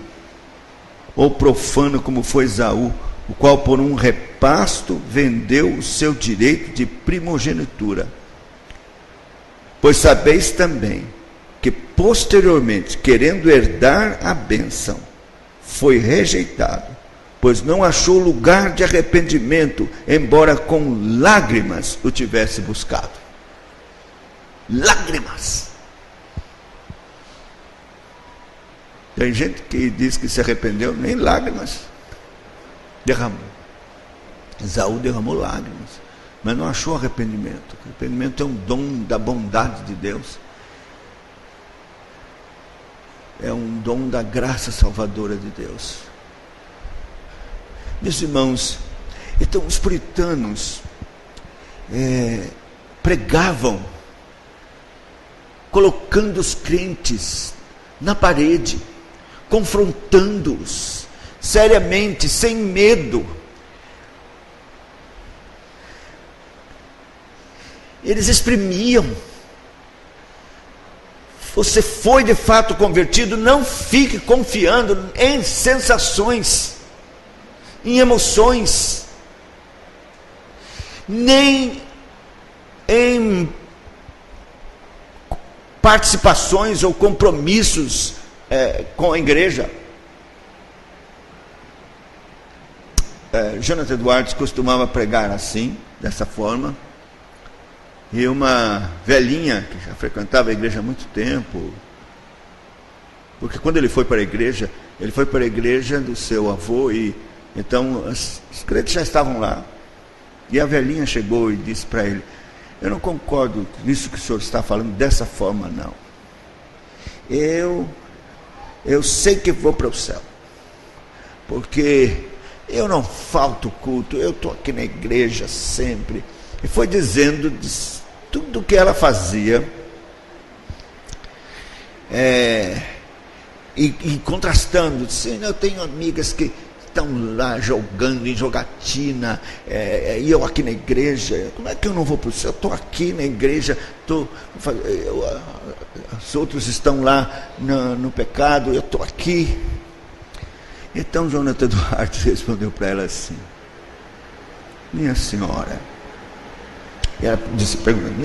ou profano como foi Esaú, o qual por um repasto vendeu o seu direito de primogenitura. Pois sabeis também que posteriormente, querendo herdar a bênção, foi rejeitado, pois não achou lugar de arrependimento, embora com lágrimas o tivesse buscado. Lágrimas. Tem gente que diz que se arrependeu, nem lágrimas derramou. Esaú derramou lágrimas, mas não achou arrependimento. Arrependimento é um dom da bondade de Deus. É um dom da graça salvadora de Deus. Meus irmãos, então os puritanos pregavam, colocando os crentes na parede, confrontando-os seriamente, sem medo. Eles exprimiam: você foi de fato convertido, não fique confiando em sensações, em emoções, nem em participações ou compromissos com a igreja. Jonathan Edwards costumava pregar assim, dessa forma. E uma velhinha que já frequentava a igreja há muito tempo, porque quando ele foi para a igreja do seu avô, e então os crentes já estavam lá. E a velhinha chegou e disse para ele: eu não concordo com isso que o senhor está falando dessa forma, não. Eu sei que vou para o céu, porque eu não falto culto, eu estou aqui na igreja sempre. E foi dizendo de tudo que ela fazia, e contrastando, dizendo: eu tenho amigas que estão lá jogando em jogatina, e eu aqui na igreja, como é que eu não vou para o céu? Eu estou aqui na igreja, os outros estão lá no pecado, eu estou aqui. Então Jonathan Edwards respondeu para ela assim: minha senhora, e ela disse,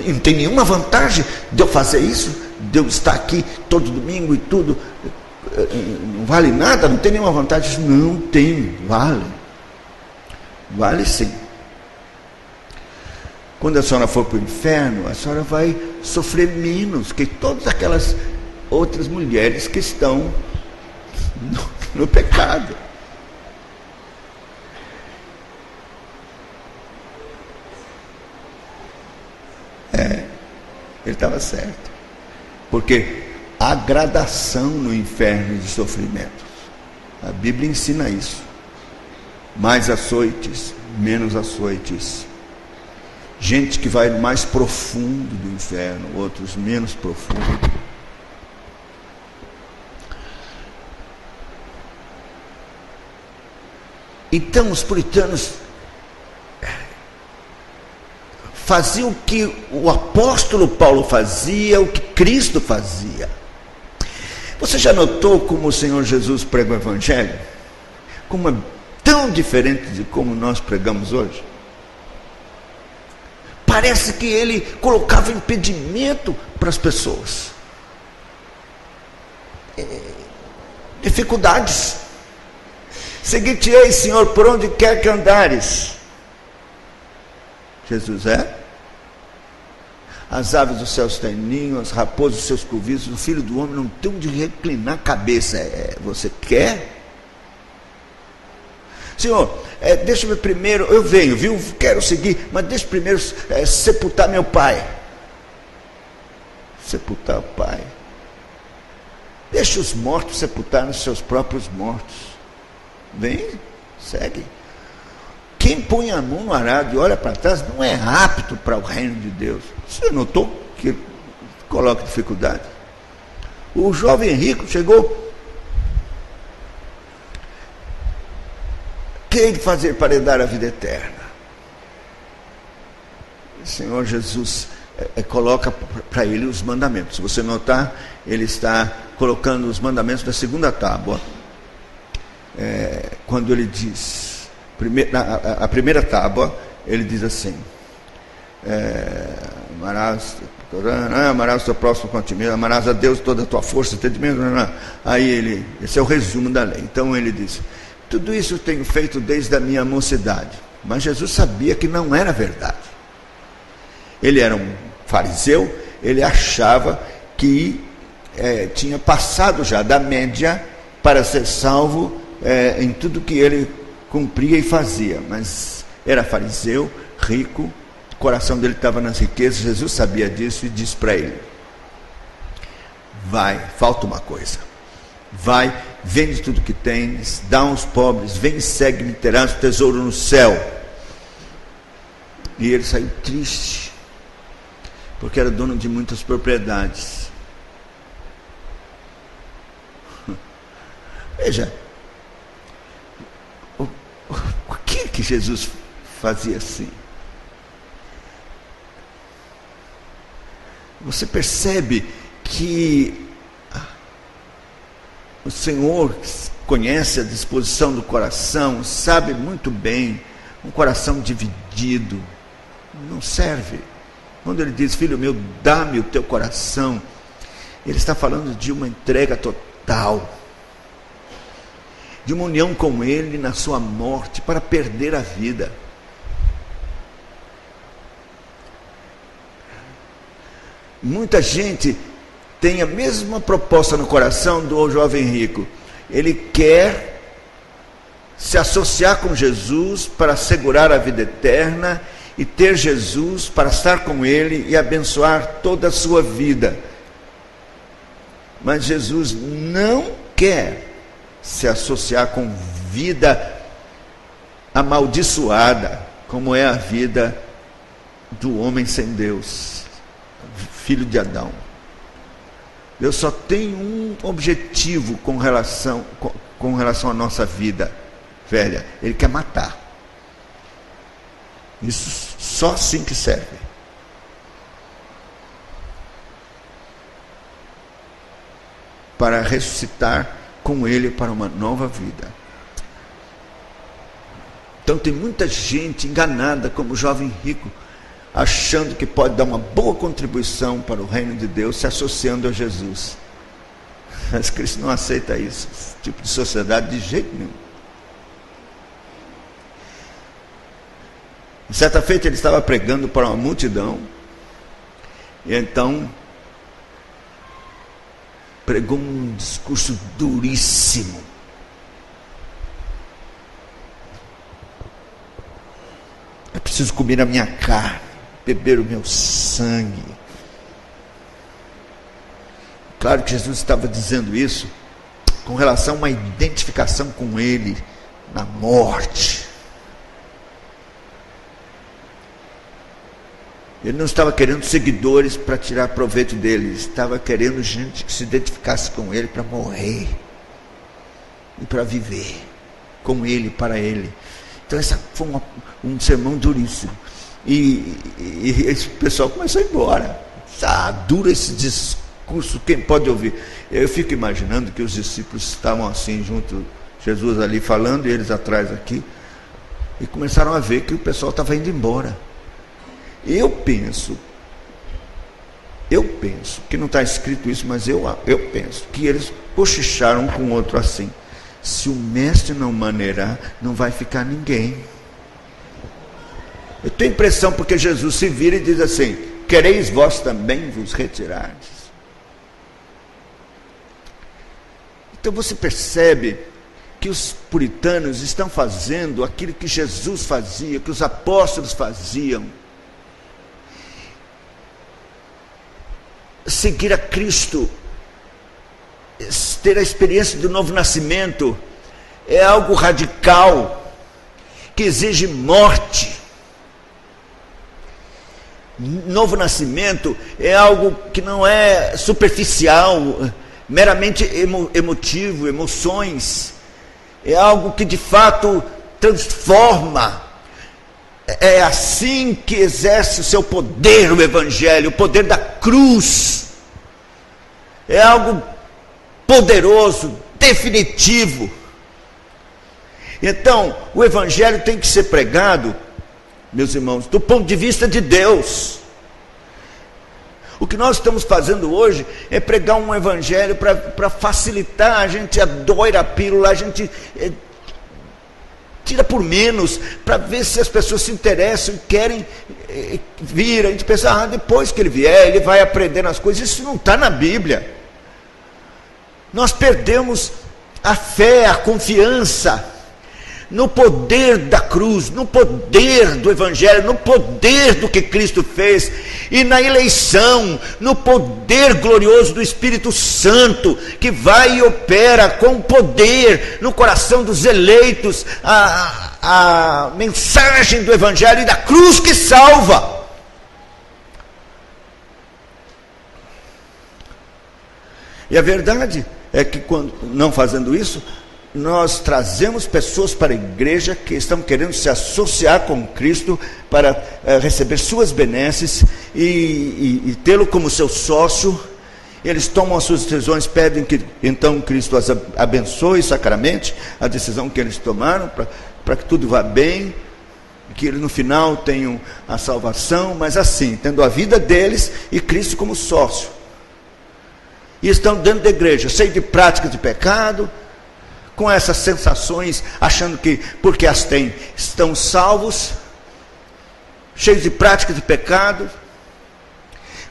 não tem nenhuma vantagem de eu fazer isso, de eu estar aqui todo domingo e tudo, não vale nada, não tem nenhuma vantagem. Disse, não tem, vale sim. Quando a senhora for para o inferno, a senhora vai sofrer menos que todas aquelas outras mulheres que estão no pecado. Ele estava certo, porque há gradação no inferno de sofrimentos. A Bíblia ensina isso. Mais açoites, menos açoites. Gente que vai mais profundo do inferno, outros menos profundo. Então os puritanos faziam o que o apóstolo Paulo fazia, o que Cristo fazia. Você já notou como o Senhor Jesus prega o Evangelho? Como é tão diferente de como nós pregamos hoje? Parece que ele colocava impedimento para as pessoas. Dificuldades. Seguir-te-ei, Senhor, por onde quer que andares. Jesus as aves dos céus têm ninho, as raposas os seus covis, o filho do homem não tem onde reclinar a cabeça. Você quer? Senhor, deixa-me primeiro, eu venho, viu? Quero seguir, mas deixa primeiro sepultar meu pai. Sepultar o pai. Deixa os mortos sepultarem os seus próprios mortos. Vem, segue. Quem põe a mão no arado e olha para trás não é apto para o reino de Deus. Você notou que coloca dificuldade? O jovem rico chegou. O que ele fazer para dar a vida eterna? O Senhor Jesus coloca para ele os mandamentos. Se você notar, ele está colocando os mandamentos da segunda tábua. Quando ele diz... A primeira tábua, ele diz assim: amarás o teu próximo com a ti mesmo, amarás a Deus toda a tua força, entendimento. Aí esse é o resumo da lei. Então ele diz: tudo isso eu tenho feito desde a minha mocidade. Mas Jesus sabia que não era verdade. Ele era um fariseu, ele achava que tinha passado já da média para ser salvo em tudo que ele cumpria e fazia. Mas era fariseu, rico, o coração dele estava nas riquezas. Jesus sabia disso e disse para ele: vai, falta uma coisa. Vai, vende tudo que tens, dá aos pobres, vem e segue-me, terás o tesouro no céu. E ele saiu triste, porque era dono de muitas propriedades. Veja, por que Jesus fazia assim? Você percebe que o Senhor conhece a disposição do coração, sabe muito bem. Um coração dividido não serve. Quando ele diz: filho meu, dá-me o teu coração, ele está falando de uma entrega total, de uma união com ele na sua morte, para perder a vida. Muita gente tem a mesma proposta no coração do jovem rico. Ele quer se associar com Jesus para assegurar a vida eterna e ter Jesus para estar com ele e abençoar toda a sua vida. Mas Jesus não quer se associar com vida amaldiçoada, como é a vida do homem sem Deus, filho de Adão. Deus só tem um objetivo com relação à nossa vida velha: ele quer matar. Isso só assim que serve. Para ressuscitar com ele para uma nova vida. Então tem muita gente enganada como o jovem rico, achando que pode dar uma boa contribuição para o reino de Deus se associando a Jesus. Mas Cristo não aceita isso, esse tipo de sociedade, de jeito nenhum. Certa feita ele estava pregando para uma multidão, e então pregou um discurso duríssimo. É preciso comer a minha carne, beber o meu sangue. Claro que Jesus estava dizendo isso com relação a uma identificação com ele na morte. Ele não estava querendo seguidores para tirar proveito dele, ele estava querendo gente que se identificasse com ele para morrer e para viver com ele, para ele. Então esse foi um sermão duríssimo. E esse pessoal começou a ir embora. Dura esse discurso, quem pode ouvir? Eu fico imaginando que os discípulos estavam assim, junto, Jesus ali falando e eles atrás aqui, e começaram a ver que o pessoal estava indo embora. Eu penso que não está escrito isso, mas eu penso que eles cochicharam um com o outro assim: se o mestre não maneirar, não vai ficar ninguém. Eu tenho a impressão, porque Jesus se vira e diz assim: quereis vós também vos retirardes? Então você percebe que os puritanos estão fazendo aquilo que Jesus fazia, que os apóstolos faziam. Seguir a Cristo, ter a experiência do novo nascimento, é algo radical, que exige morte. Novo nascimento é algo que não é superficial, meramente emotivo, emoções. É algo que de fato transforma. É assim que exerce o seu poder o Evangelho, o poder da cruz. É algo poderoso, definitivo. Então, o Evangelho tem que ser pregado, meus irmãos, do ponto de vista de Deus. O que nós estamos fazendo hoje é pregar um Evangelho para facilitar, a gente adoira a pílula, a gente tira por menos, para ver se as pessoas se interessam e querem vir. A gente pensa, depois que ele vier, ele vai aprender as coisas. Isso não está na Bíblia. Nós perdemos a fé, a confiança no poder da cruz, no poder do Evangelho, no poder do que Cristo fez, e na eleição, no poder glorioso do Espírito Santo, que vai e opera com poder no coração dos eleitos, a mensagem do Evangelho e da cruz que salva. E a verdade é que, quando não fazendo isso, nós trazemos pessoas para a igreja que estão querendo se associar com Cristo para receber suas benesses e tê-lo como seu sócio. Eles tomam as suas decisões, pedem que então Cristo as abençoe sacramente a decisão que eles tomaram, para que tudo vá bem, que eles no final tenham a salvação, mas assim, tendo a vida deles e Cristo como sócio. E estão dentro da igreja, cheios de práticas de pecado, com essas sensações, achando que porque as têm, estão salvos, cheios de práticas de pecado,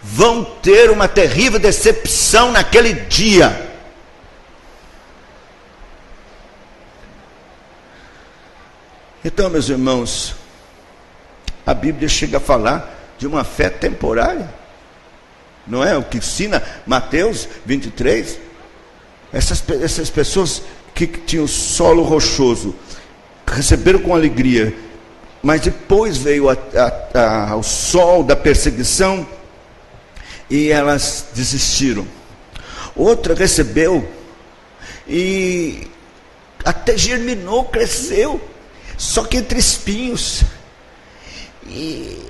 vão ter uma terrível decepção naquele dia. Então, meus irmãos, a Bíblia chega a falar de uma fé temporária, não é? O que ensina Mateus 23, essas pessoas que tinham solo rochoso, receberam com alegria, mas depois veio o sol da perseguição e elas desistiram. Outra recebeu e até germinou, cresceu, só que entre espinhos, e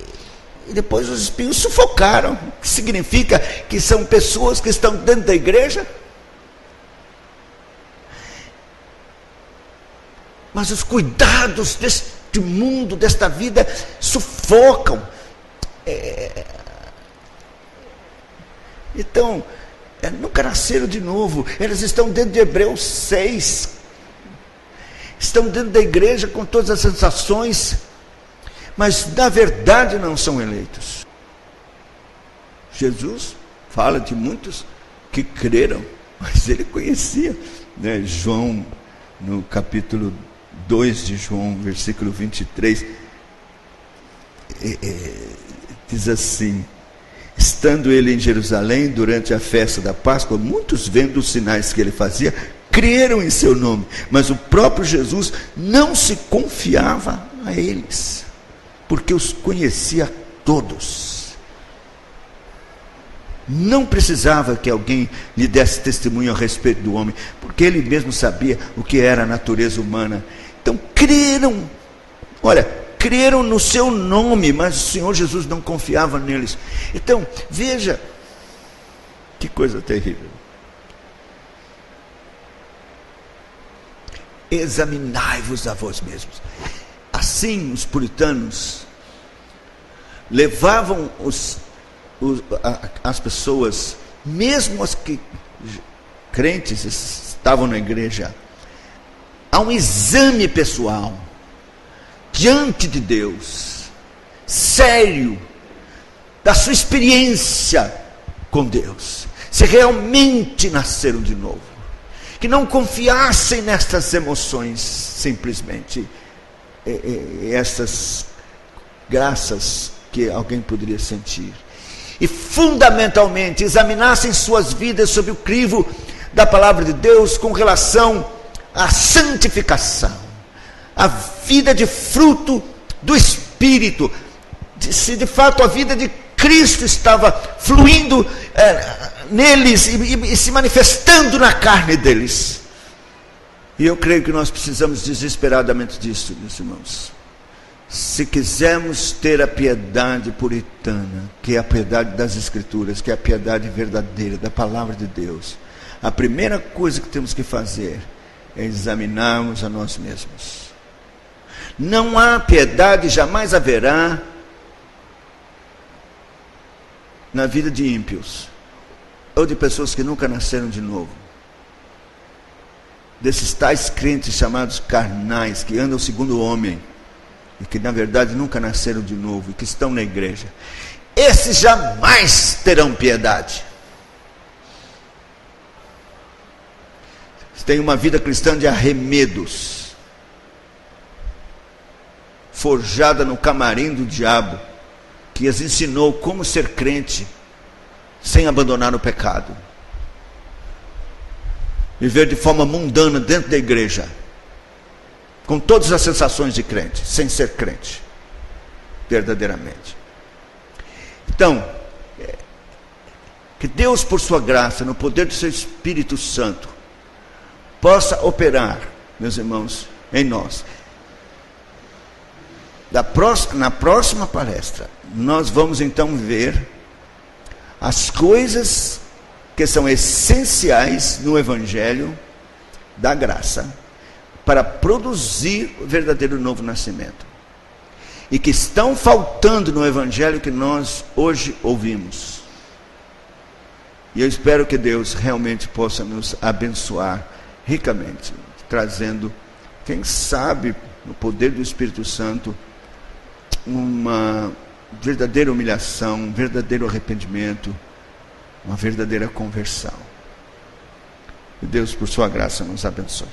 depois os espinhos sufocaram, que significa que são pessoas que estão dentro da igreja, mas os cuidados deste mundo, desta vida, sufocam. Então, nunca nasceram de novo. Eles estão dentro de Hebreus 6. Estão dentro da igreja com todas as sensações, mas na verdade não são eleitos. Jesus fala de muitos que creram, mas ele conhecia, né? João, no capítulo 2 de João, versículo 23, diz assim: estando ele em Jerusalém durante a festa da Páscoa, muitos, vendo os sinais que ele fazia, creram em seu nome, mas o próprio Jesus não se confiava a eles, porque os conhecia todos. Não precisava que alguém lhe desse testemunho a respeito do homem, porque ele mesmo sabia o que era a natureza humana. Então creram, creram no seu nome, mas o Senhor Jesus não confiava neles. Então, veja, que coisa terrível. Examinai-vos a vós mesmos. Assim os puritanos levavam as pessoas, mesmo as que crentes estavam na igreja, a um exame pessoal diante de Deus, sério, da sua experiência com Deus, se realmente nasceram de novo, que não confiassem nestas emoções, simplesmente essas graças que alguém poderia sentir, e fundamentalmente examinassem suas vidas sob o crivo da palavra de Deus com relação à santificação, a vida de fruto do Espírito, se de fato a vida de Cristo estava fluindo neles e se manifestando na carne deles. E eu creio que nós precisamos desesperadamente disso, meus irmãos. Se quisermos ter a piedade puritana, que é a piedade das Escrituras, que é a piedade verdadeira da palavra de Deus, a primeira coisa que temos que fazer é examinarmos a nós mesmos. Não há piedade, jamais haverá na vida de ímpios, ou de pessoas que nunca nasceram de novo, desses tais crentes chamados carnais, que andam segundo o homem, e que na verdade nunca nasceram de novo, e que estão na igreja. Esses jamais terão piedade. tem uma vida cristã de arremedos, forjada no camarim do diabo, que as ensinou como ser crente sem abandonar o pecado, viver de forma mundana dentro da igreja, com todas as sensações de crente, sem ser crente verdadeiramente. Então, que Deus, por sua graça, no poder do seu Espírito Santo, possa operar, meus irmãos, em nós. Na próxima palestra, nós vamos então ver as coisas que são essenciais no Evangelho da graça para produzir o verdadeiro novo nascimento, e que estão faltando no Evangelho que nós hoje ouvimos. E eu espero que Deus realmente possa nos abençoar ricamente, trazendo, quem sabe, no poder do Espírito Santo, uma verdadeira humilhação, um verdadeiro arrependimento, uma verdadeira conversão. Que Deus, por sua graça, nos abençoe.